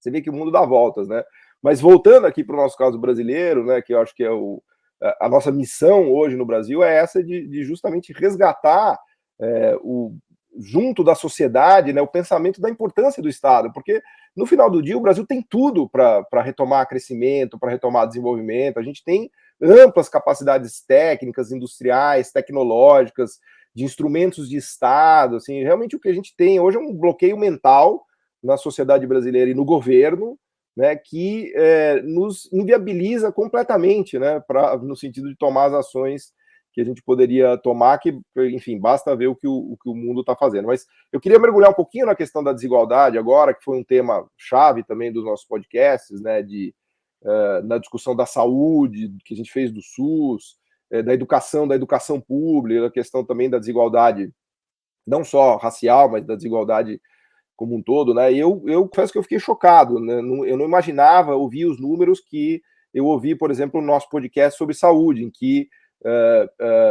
você vê que o mundo dá voltas, né, mas voltando aqui para o nosso caso brasileiro, né, que eu acho que é a nossa missão hoje no Brasil é essa de justamente resgatar junto da sociedade, né, o pensamento da importância do Estado, porque no final do dia o Brasil tem tudo para retomar crescimento, para retomar desenvolvimento, a gente tem amplas capacidades técnicas, industriais, tecnológicas, de instrumentos de Estado, assim, realmente o que a gente tem hoje é um bloqueio mental na sociedade brasileira e no governo, né, que nos inviabiliza completamente, né, no sentido de tomar as ações que a gente poderia tomar, que, enfim, basta ver o que o mundo está fazendo. Mas eu queria mergulhar um pouquinho na questão da desigualdade agora, que foi um tema chave também dos nossos podcasts, né, na discussão da saúde, que a gente fez do SUS, da educação pública, da questão também da desigualdade, não só racial, mas da desigualdade como um todo, né, e eu confesso que eu fiquei chocado, né, eu não imaginava ouvir os números que eu ouvi, por exemplo, no nosso podcast sobre saúde, em que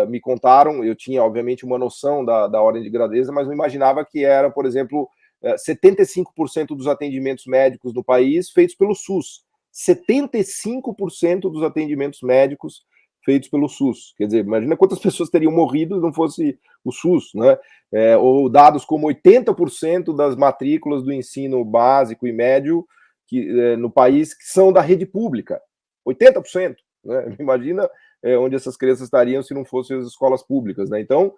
me contaram, eu tinha obviamente uma noção da ordem de grandeza, mas não imaginava que era, por exemplo, 75% dos atendimentos médicos no país feitos pelo SUS. 75% dos atendimentos médicos feitos pelo SUS. Quer dizer, imagina quantas pessoas teriam morrido se não fosse o SUS, né? Ou dados como 80% das matrículas do ensino básico e médio no país que são da rede pública. 80%, né? Imagina onde essas crianças estariam se não fossem as escolas públicas, né? Então,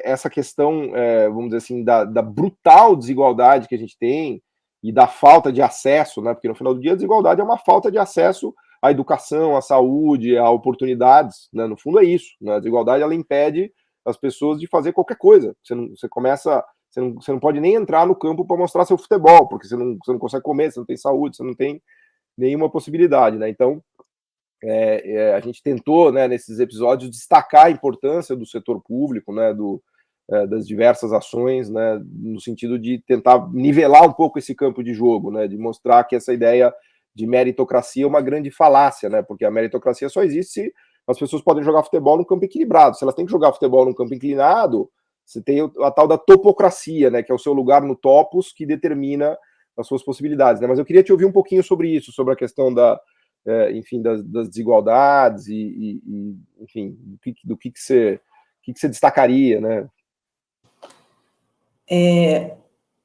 essa questão, vamos dizer assim, da brutal desigualdade que a gente tem e da falta de acesso, né? Porque no final do dia a desigualdade é uma falta de acesso à educação, à saúde, a oportunidades, né? No fundo é isso, né? A desigualdade, ela impede as pessoas de fazer qualquer coisa. Você não pode nem entrar no campo para mostrar seu futebol, porque você não consegue comer, você não tem saúde, você não tem nenhuma possibilidade, né? Então, a gente tentou, né, nesses episódios, destacar a importância do setor público, né, das diversas ações, né, no sentido de tentar nivelar um pouco esse campo de jogo, né, de mostrar que essa ideia de meritocracia é uma grande falácia, né, porque a meritocracia só existe se as pessoas podem jogar futebol num campo equilibrado. Se elas têm que jogar futebol num campo inclinado, você tem a tal da topocracia, né, que é o seu lugar no topos que determina as suas possibilidades, né. Mas eu queria te ouvir um pouquinho sobre isso, sobre a questão enfim, das desigualdades enfim, do que você destacaria, né?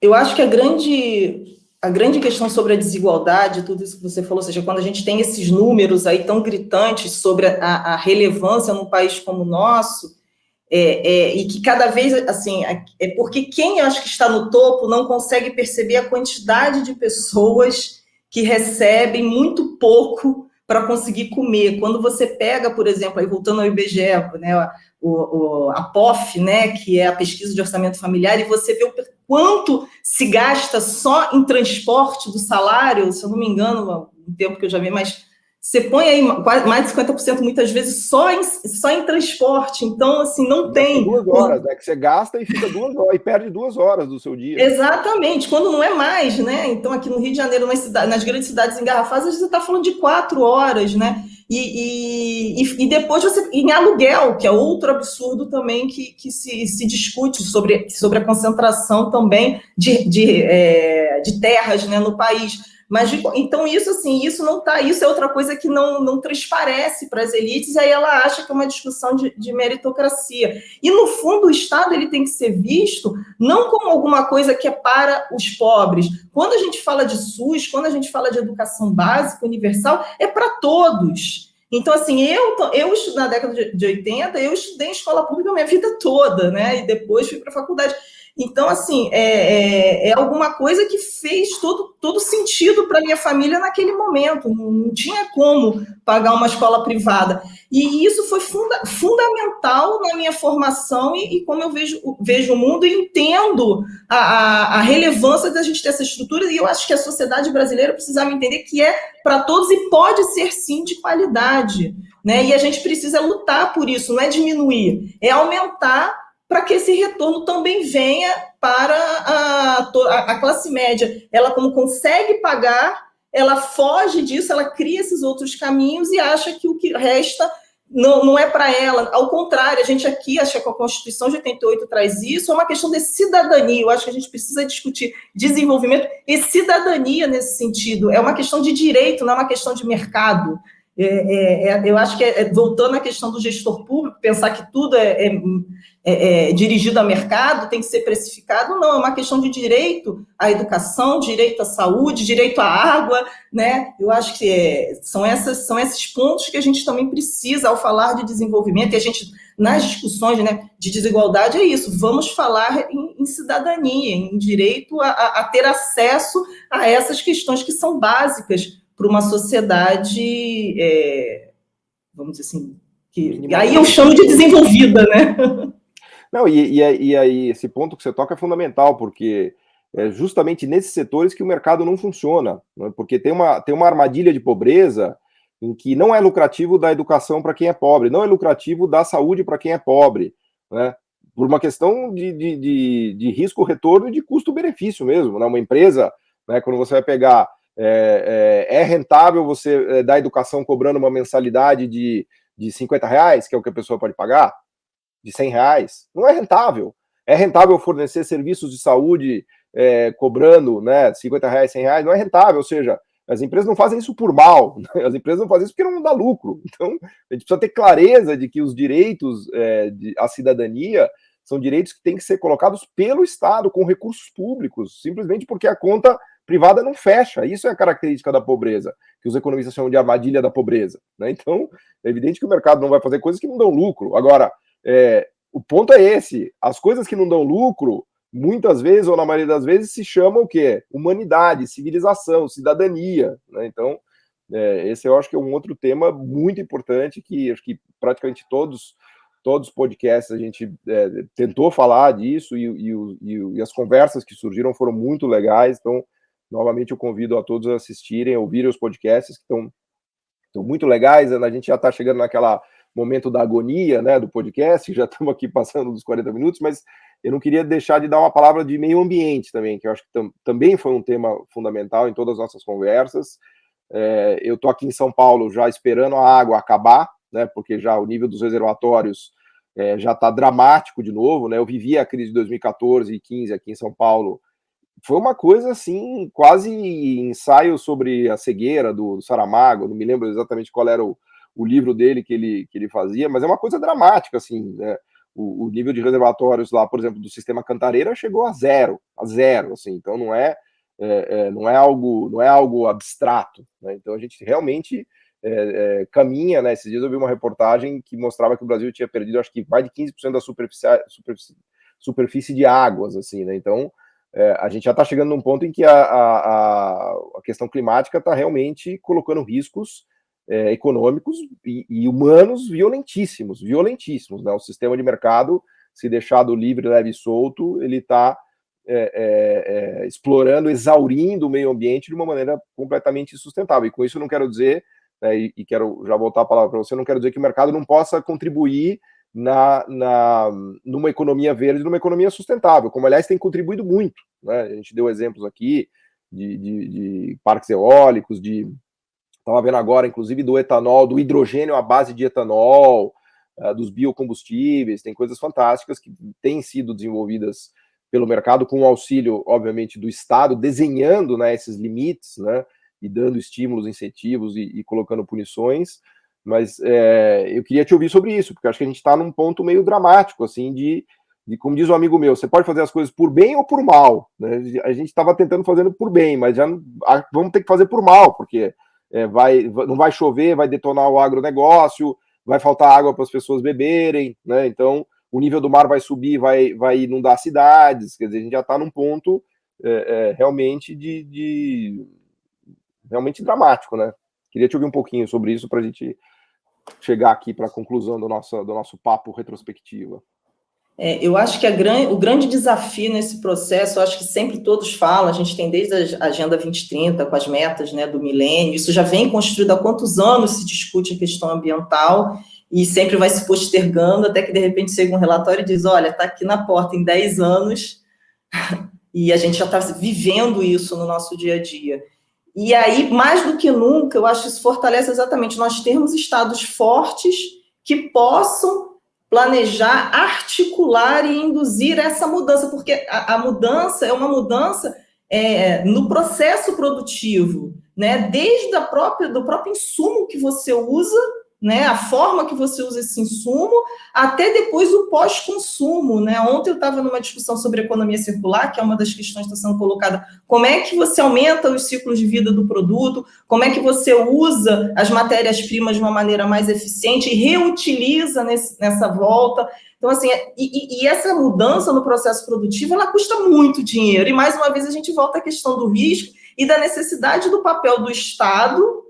Eu acho que a grande questão sobre a desigualdade, tudo isso que você falou, ou seja, quando a gente tem esses números aí tão gritantes sobre a relevância num país como o nosso, e que cada vez, assim, é porque quem eu acho que está no topo não consegue perceber a quantidade de pessoas que recebem muito pouco para conseguir comer. Quando você pega, por exemplo, aí voltando ao IBGE, né, a POF, né, que é a pesquisa de orçamento familiar, e você vê o quanto se gasta só em transporte do salário, se eu não me engano, um tempo que eu já vi, mas você põe aí mais de 50% muitas vezes só em transporte, então, assim, não tem... 2 horas, né, que você gasta e fica 2 horas, e perde 2 horas do seu dia. Exatamente, quando não é mais, né, então aqui no Rio de Janeiro, nas grandes cidades engarrafadas, você está falando de 4 horas, né, e depois você, em aluguel, que é outro absurdo também que se discute sobre a concentração também de terras, né, no país. Mas, então, isso, assim, isso não tá, isso é outra coisa que não transparece para as elites, e aí ela acha que é uma discussão de meritocracia. E, no fundo, o Estado ele tem que ser visto não como alguma coisa que é para os pobres. Quando a gente fala de SUS, quando a gente fala de educação básica, universal, é para todos. Então, assim, eu na década de 80, eu estudei em escola pública a minha vida toda, né? E depois fui para a faculdade. Então, assim, é alguma coisa que fez todo sentido para minha família naquele momento. Não tinha como pagar uma escola privada. E isso foi fundamental na minha formação e como eu vejo o mundo e entendo a relevância da gente ter essa estrutura. E eu acho que a sociedade brasileira precisava entender que é para todos e pode ser, sim, de qualidade. Né? E a gente precisa lutar por isso, não é diminuir, é aumentar para que esse retorno também venha para a classe média. Ela, como consegue pagar, ela foge disso, ela cria esses outros caminhos e acha que o que resta não é para ela. Ao contrário, a gente aqui acha que a Constituição de 88 traz isso, é uma questão de cidadania. Eu acho que a gente precisa discutir desenvolvimento e cidadania nesse sentido. É uma questão de direito, não é uma questão de mercado. Eu acho que, voltando à questão do gestor público, pensar que tudo é dirigido a mercado, tem que ser precificado, não, é uma questão de direito à educação, direito à saúde, direito à água, né? Eu acho que são esses pontos que a gente também precisa, ao falar de desenvolvimento, e a gente, nas discussões, né, de desigualdade, é isso, vamos falar em cidadania, em direito a ter acesso a essas questões que são básicas para uma sociedade, vamos dizer assim, que aí eu chamo de desenvolvida, né? Não, e aí esse ponto que você toca é fundamental, porque é justamente nesses setores que o mercado não funciona, né? Porque tem uma armadilha de pobreza em que não é lucrativo dar educação para quem é pobre, não é lucrativo dar saúde para quem é pobre, né? Por uma questão de risco-retorno e de custo-benefício mesmo, né? Uma empresa, né, quando você vai pegar, é rentável você dar educação cobrando uma mensalidade de R$50, que é o que a pessoa pode pagar, de R$100, não é rentável. É rentável fornecer serviços de saúde cobrando, né, R$50, R$100, não é rentável, ou seja, as empresas não fazem isso por mal, né? As empresas não fazem isso porque não dá lucro. Então, a gente precisa ter clareza de que os direitos à cidadania são direitos que têm que ser colocados pelo Estado, com recursos públicos, simplesmente porque a conta privada não fecha. Isso é a característica da pobreza, que os economistas chamam de armadilha da pobreza, né? Então, é evidente que o mercado não vai fazer coisas que não dão lucro. Agora, o ponto é esse, as coisas que não dão lucro, muitas vezes, ou na maioria das vezes, se chamam o quê? Humanidade, civilização, cidadania, né? Então, esse eu acho que é um outro tema muito importante, que acho que praticamente todos os podcasts a gente tentou falar disso, e as conversas que surgiram foram muito legais. Então, novamente eu convido a todos a assistirem, a ouvirem os podcasts, que estão muito legais. A gente já está chegando naquela momento da agonia, né, do podcast, já estamos aqui passando dos 40 minutos, mas eu não queria deixar de dar uma palavra de meio ambiente também, que eu acho que também foi um tema fundamental em todas as nossas conversas. Eu estou aqui em São Paulo já esperando a água acabar, né, porque já o nível dos reservatórios já está dramático de novo, né? Eu vivi a crise de 2014 e 2015 aqui em São Paulo. Foi uma coisa assim, quase ensaio sobre a cegueira do Saramago, não me lembro exatamente qual era o livro dele que ele fazia, mas é uma coisa dramática, assim, né? O nível de reservatórios lá, por exemplo, do sistema Cantareira chegou a zero, assim, então não é algo abstrato, né? Então a gente realmente caminha, né? Esses dias eu vi uma reportagem que mostrava que o Brasil tinha perdido, acho que mais de 15% da superfície de águas, assim, né? Então a gente já está chegando num ponto em que a questão climática está realmente colocando riscos econômicos e humanos violentíssimos, né? O sistema de mercado, se deixado livre, leve e solto, ele está explorando, exaurindo o meio ambiente de uma maneira completamente insustentável. E com isso eu não quero dizer, né, e quero já voltar a palavra para você, não quero dizer que o mercado não possa contribuir numa economia verde, numa economia sustentável, como aliás tem contribuído muito, né? A gente deu exemplos aqui de parques eólicos, estava vendo agora, inclusive, do etanol, do hidrogênio à base de etanol, dos biocombustíveis, tem coisas fantásticas que têm sido desenvolvidas pelo mercado, com o auxílio, obviamente, do Estado, desenhando, né, esses limites, né? e dando estímulos, incentivos e colocando punições, mas eu queria te ouvir sobre isso, porque acho que a gente está num ponto meio dramático, assim, de como diz um amigo meu, você pode fazer as coisas por bem ou por mal, né? A gente estava tentando fazer por bem, mas já vamos ter que fazer por mal, porque não vai chover, vai detonar o agronegócio, vai faltar água para as pessoas beberem, né? Então o nível do mar vai subir, vai inundar cidades, quer dizer, a gente já está num ponto realmente realmente dramático, né? Queria te ouvir um pouquinho sobre isso para a gente chegar aqui para a conclusão do nosso papo retrospectiva. Eu acho que o grande desafio nesse processo, eu acho que sempre todos falam, a gente tem desde a Agenda 2030, com as metas, né, do milênio, isso já vem construído há quantos anos se discute a questão ambiental, e sempre vai se postergando, até que de repente chega um relatório e diz, olha, está aqui na porta em 10 anos, e a gente já está vivendo isso no nosso dia a dia. E aí, mais do que nunca, eu acho que isso fortalece exatamente nós termos estados fortes que possam planejar, articular e induzir essa mudança, porque a mudança é uma mudança no processo produtivo, né? Desde do próprio insumo que você usa, né? A forma que você usa esse insumo, até depois o pós-consumo, né? Ontem eu estava numa discussão sobre economia circular, que é uma das questões que está sendo colocada. Como é que você aumenta os ciclos de vida do produto? Como é que você usa as matérias-primas de uma maneira mais eficiente e reutiliza nessa volta? Então, assim, e essa mudança no processo produtivo, ela custa muito dinheiro. E, mais uma vez, a gente volta à questão do risco e da necessidade do papel do Estado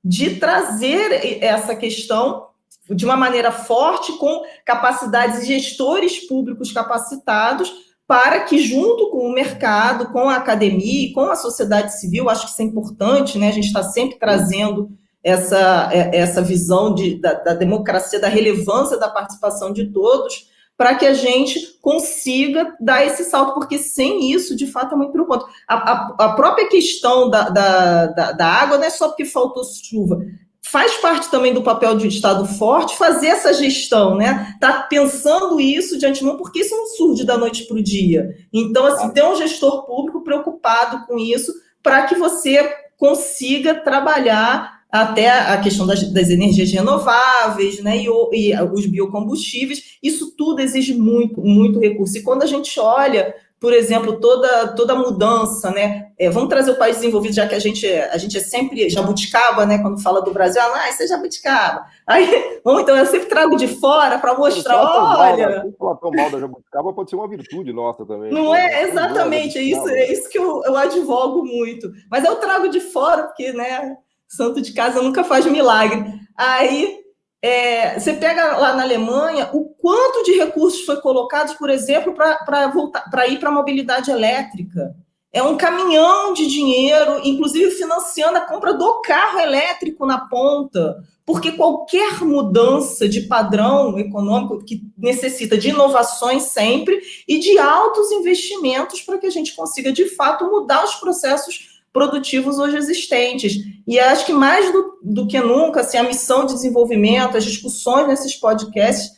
de trazer essa questão de uma maneira forte, com capacidades e gestores públicos capacitados, para que, junto com o mercado, com a academia e com a sociedade civil, acho que isso é importante, né? A gente está sempre trazendo essa visão da democracia, da relevância da participação de todos, para que a gente consiga dar esse salto, porque sem isso, de fato, é muito preocupante. A própria questão da água não é só porque faltou chuva, faz parte também do papel de um Estado forte fazer essa gestão, né? Tá pensando isso de antemão, porque isso não surge da noite para o dia. Então, assim, ter um gestor público preocupado com isso, para que você consiga trabalhar até a questão das energias renováveis, né, e os biocombustíveis. Isso tudo exige muito, muito recurso. E quando a gente olha, por exemplo, toda a mudança, né, vamos trazer o país desenvolvido, já que a gente é sempre jabuticaba, né, quando fala do Brasil, isso é jabuticaba. Aí, então, eu sempre trago de fora para mostrar, olha... Se falar tão mal da jabuticaba, pode ser uma virtude nossa também. Não é? Exatamente, é isso que eu advogo muito. Mas eu trago de fora, porque, né, santo de casa nunca faz milagre. Aí, você pega lá na Alemanha, o quanto de recursos foi colocados, por exemplo, para ir para a mobilidade elétrica. É um caminhão de dinheiro, inclusive financiando a compra do carro elétrico na ponta, porque qualquer mudança de padrão econômico que necessita de inovações sempre e de altos investimentos para que a gente consiga, de fato, mudar os processos produtivos hoje existentes. E acho que mais do que nunca, assim, a missão de desenvolvimento, as discussões nesses podcasts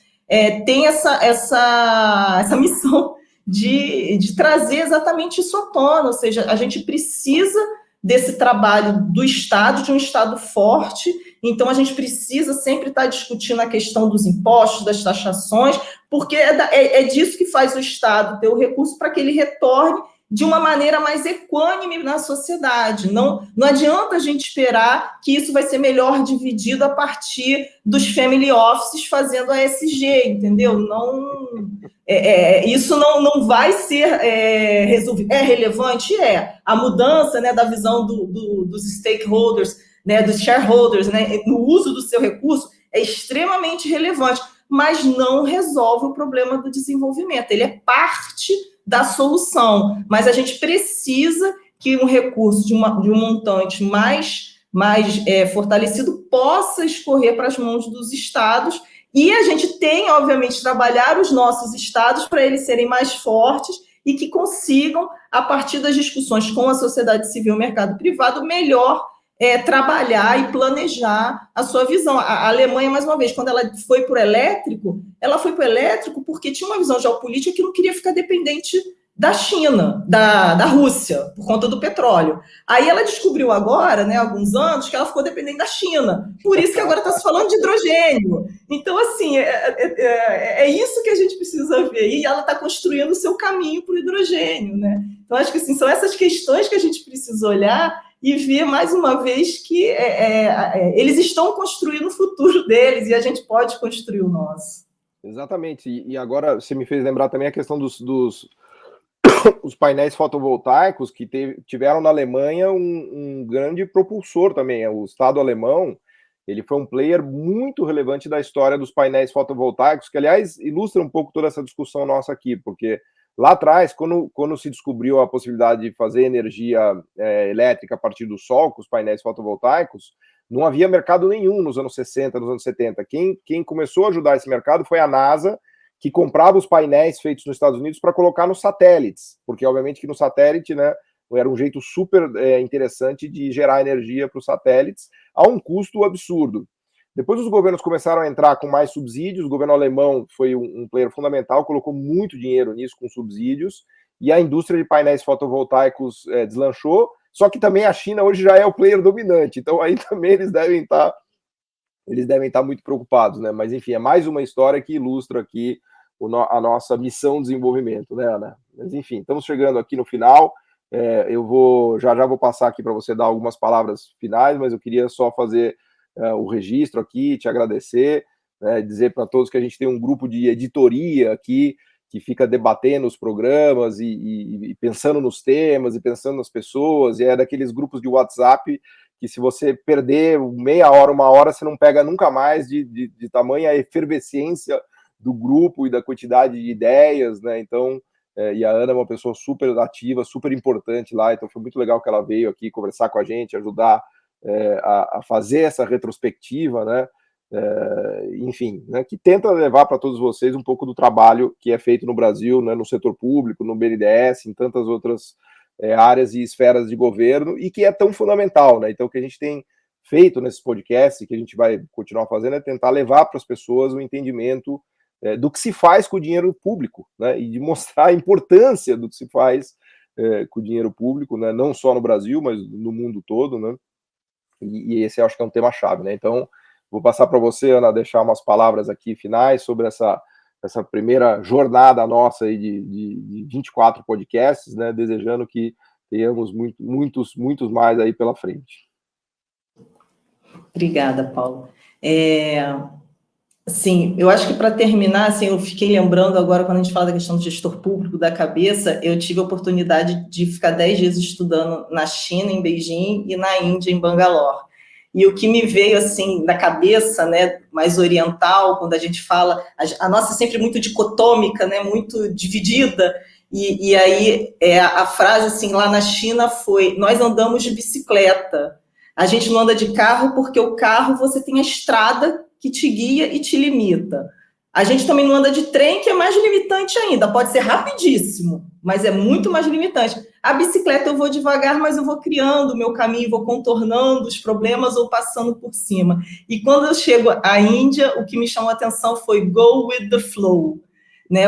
tem essa missão de trazer exatamente isso à tona, ou seja, a gente precisa desse trabalho do Estado, de um Estado forte, então a gente precisa sempre estar discutindo a questão dos impostos, das taxações, porque é disso que faz o Estado ter o recurso para que ele retorne de uma maneira mais equânime na sociedade. Não adianta a gente esperar que isso vai ser melhor dividido a partir dos family offices fazendo a ESG, entendeu? Isso não vai ser resolvido. É relevante? A mudança, né, da visão dos stakeholders, né, dos shareholders, né, no uso do seu recurso é extremamente relevante, mas não resolve o problema do desenvolvimento. Ele é parte da solução, mas a gente precisa que um recurso de um montante mais fortalecido possa escorrer para as mãos dos estados, e a gente tem, obviamente, trabalhar os nossos estados para eles serem mais fortes e que consigam, a partir das discussões com a sociedade civil e o mercado privado, melhor trabalhar e planejar a sua visão. A Alemanha, mais uma vez, quando ela foi para o elétrico porque tinha uma visão geopolítica que não queria ficar dependente da China, da Rússia, por conta do petróleo. Aí ela descobriu agora, né, há alguns anos, que ela ficou dependente da China. Por isso que agora está se falando de hidrogênio. Então, assim, é isso que a gente precisa ver. E ela está construindo o seu caminho para o hidrogênio, né? Então, acho que assim, são essas questões que a gente precisa olhar e ver, mais uma vez, que eles estão construindo o futuro deles e a gente pode construir o nosso. Exatamente. E agora você me fez lembrar também a questão dos os painéis fotovoltaicos que tiveram na Alemanha um grande propulsor também. O Estado alemão, ele foi um player muito relevante da história dos painéis fotovoltaicos, que, aliás, ilustra um pouco toda essa discussão nossa aqui, porque lá atrás, quando se descobriu a possibilidade de fazer energia elétrica a partir do sol, com os painéis fotovoltaicos, não havia mercado nenhum nos anos 60, nos anos 70. Quem começou a ajudar esse mercado foi a NASA, que comprava os painéis feitos nos Estados Unidos para colocar nos satélites, porque obviamente que no satélite, né, era um jeito super interessante de gerar energia para os satélites a um custo absurdo. Depois os governos começaram a entrar com mais subsídios, o governo alemão foi um player fundamental, colocou muito dinheiro nisso com subsídios, e a indústria de painéis fotovoltaicos deslanchou, só que também a China hoje já é o player dominante, então aí também eles devem estar muito preocupados, né? Mas enfim, é mais uma história que ilustra aqui a nossa missão de desenvolvimento, né, Ana? Mas enfim, estamos chegando aqui no final. Eu já vou passar aqui para você dar algumas palavras finais, mas eu queria só fazer o registro aqui, te agradecer, né, dizer para todos que a gente tem um grupo de editoria aqui que fica debatendo os programas e pensando nos temas e pensando nas pessoas, e é daqueles grupos de WhatsApp que, se você perder meia hora, uma hora, você não pega nunca mais de tamanha efervescência do grupo e da quantidade de ideias, né? Então, e a Ana é uma pessoa super ativa, super importante lá, então foi muito legal que ela veio aqui conversar com a gente, ajudar a fazer essa retrospectiva, né? Enfim, né, que tenta levar para todos vocês um pouco do trabalho que é feito no Brasil, né, no setor público, no BNDES, em tantas outras áreas e esferas de governo, e que é tão fundamental, né? Então, o que a gente tem feito nesses podcasts, que a gente vai continuar fazendo, é tentar levar para as pessoas o entendimento do que se faz com o dinheiro público, né? E de mostrar a importância do que se faz com o dinheiro público, né? Não só no Brasil, mas no mundo todo, né? E esse eu acho que é um tema-chave, né? Então, vou passar para você, Ana, deixar umas palavras aqui finais sobre essa primeira jornada nossa aí de 24 podcasts, né? Desejando que tenhamos muitos mais aí pela frente. Obrigada, Paulo. Sim, eu acho que, para terminar, assim, eu fiquei lembrando agora, quando a gente fala da questão do gestor público da cabeça, eu tive a oportunidade de ficar 10 dias estudando na China, em Beijing, e na Índia, em Bangalore. E o que me veio, assim, da cabeça, né, mais oriental, quando a gente fala, a nossa é sempre muito dicotômica, né, muito dividida, e aí a frase, assim, lá na China foi: nós andamos de bicicleta, a gente não anda de carro, porque o carro você tem a estrada que te guia e te limita. A gente também não anda de trem, que é mais limitante ainda. Pode ser rapidíssimo, mas é muito mais limitante. A bicicleta eu vou devagar, mas eu vou criando o meu caminho, vou contornando os problemas ou passando por cima. E quando eu chego à Índia, o que me chamou a atenção foi go with the flow. Né?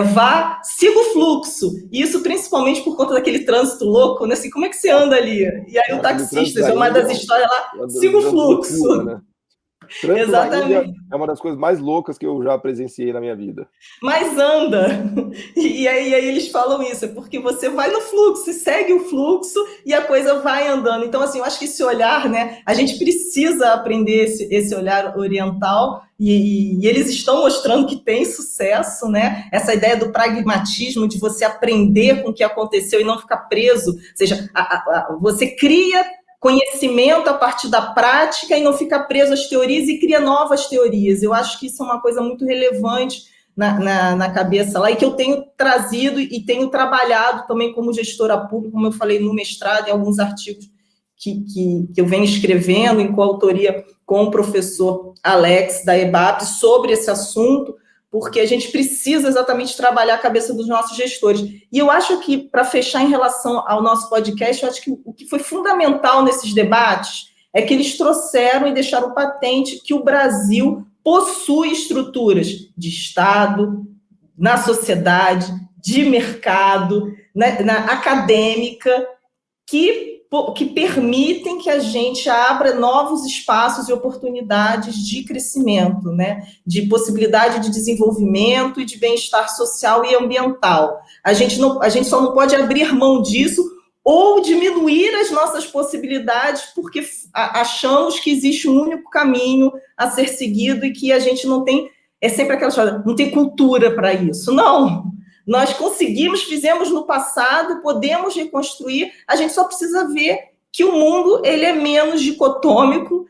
Siga o fluxo. Isso principalmente por conta daquele trânsito louco, né? Assim, como é que você anda ali? E aí o taxista, é uma das histórias lá, siga o fluxo. Loucura, né? Trânsito na Índia é uma das coisas mais loucas que eu já presenciei na minha vida. Mas anda. E aí eles falam isso, é porque você vai no fluxo, segue o fluxo e a coisa vai andando. Então, assim, eu acho que esse olhar, né, a gente precisa aprender esse olhar oriental e eles estão mostrando que tem sucesso, né? Essa ideia do pragmatismo, de você aprender com o que aconteceu e não ficar preso. Ou seja, você cria conhecimento a partir da prática e não ficar preso às teorias e cria novas teorias. Eu acho que isso é uma coisa muito relevante na cabeça lá, e que eu tenho trazido e tenho trabalhado também como gestora pública, como eu falei no mestrado, em alguns artigos que eu venho escrevendo em coautoria com o professor Alex, da EBAP, sobre esse assunto, porque a gente precisa exatamente trabalhar a cabeça dos nossos gestores. E eu acho que, para fechar em relação ao nosso podcast, eu acho que o que foi fundamental nesses debates é que eles trouxeram e deixaram patente que o Brasil possui estruturas de Estado, na sociedade, de mercado, acadêmica, que permitem que a gente abra novos espaços e oportunidades de crescimento, né? De possibilidade de desenvolvimento e de bem-estar social e ambiental. A gente só não pode abrir mão disso ou diminuir as nossas possibilidades porque achamos que existe um único caminho a ser seguido e que a gente não tem, é sempre aquela história, não tem cultura para isso. Não, nós conseguimos, fizemos no passado, podemos reconstruir, a gente só precisa ver que o mundo ele é menos dicotômico,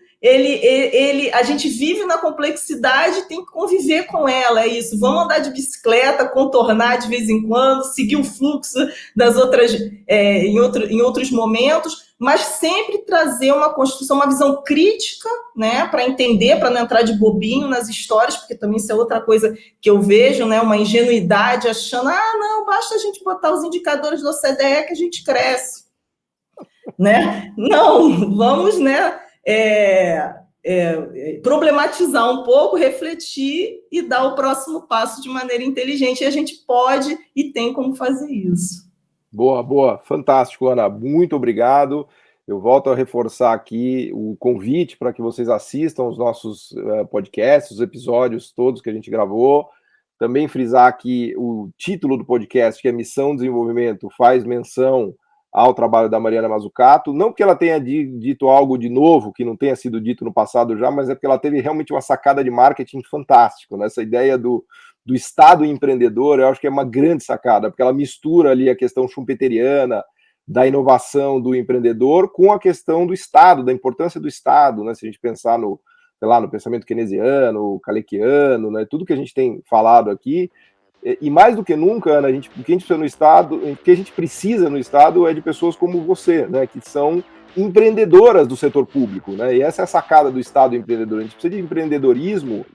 a gente vive na complexidade, tem que conviver com ela, é isso. Vamos andar de bicicleta, contornar de vez em quando, seguir o fluxo das outras, em outros momentos, mas sempre trazer uma construção, uma visão crítica, né, para entender, para não entrar de bobinho nas histórias, porque também isso é outra coisa que eu vejo, né, uma ingenuidade achando, não, basta a gente botar os indicadores da OCDE que a gente cresce, né? Não, vamos, né, problematizar um pouco, refletir e dar o próximo passo de maneira inteligente. E a gente pode e tem como fazer isso. Boa, fantástico, Ana, muito obrigado. Eu volto a reforçar aqui o convite para que vocês assistam os nossos podcasts, os episódios todos que a gente gravou. Também frisar aqui o título do podcast, que é Missão Desenvolvimento, faz menção ao trabalho da Mariana Mazzucato, não porque ela tenha dito algo de novo, que não tenha sido dito no passado já, mas é porque ela teve realmente uma sacada de marketing fantástico, né? Essa ideia do Estado empreendedor, eu acho que é uma grande sacada, porque ela mistura ali a questão schumpeteriana, da inovação do empreendedor, com a questão do Estado, da importância do Estado, né? Se a gente pensar no pensamento keynesiano, kalekiano, né? Tudo que a gente tem falado aqui. E mais do que nunca, Ana, o que a gente precisa no Estado, o que a gente precisa no Estado é de pessoas como você, né, que são empreendedoras do setor público, né, e essa é a sacada do Estado empreendedor. A gente precisa de empreendedorismo,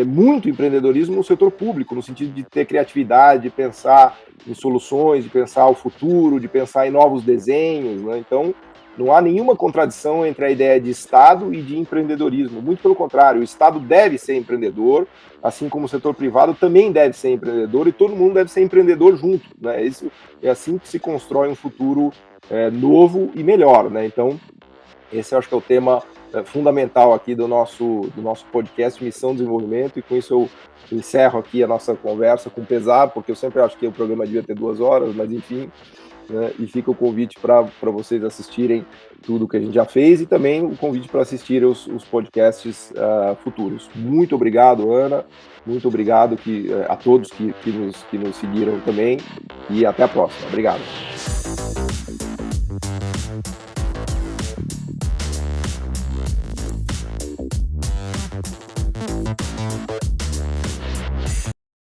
muito empreendedorismo no setor público, no sentido de ter criatividade, de pensar em soluções, de pensar o futuro, de pensar em novos desenhos, né, então não há nenhuma contradição entre a ideia de Estado e de empreendedorismo. Muito pelo contrário, o Estado deve ser empreendedor, assim como o setor privado também deve ser empreendedor, e todo mundo deve ser empreendedor junto, né? Isso é assim que se constrói um futuro novo e melhor, né? Então, esse eu acho que é o tema fundamental aqui do nosso podcast Missão Desenvolvimento, e com isso eu encerro aqui a nossa conversa com pesar, porque eu sempre acho que o programa devia ter 2 horas, mas enfim... Né, e fica o convite para vocês assistirem tudo que a gente já fez e também o convite para assistirem os podcasts futuros. Muito obrigado, Ana, muito obrigado a todos que nos seguiram também, e até a próxima. Obrigado.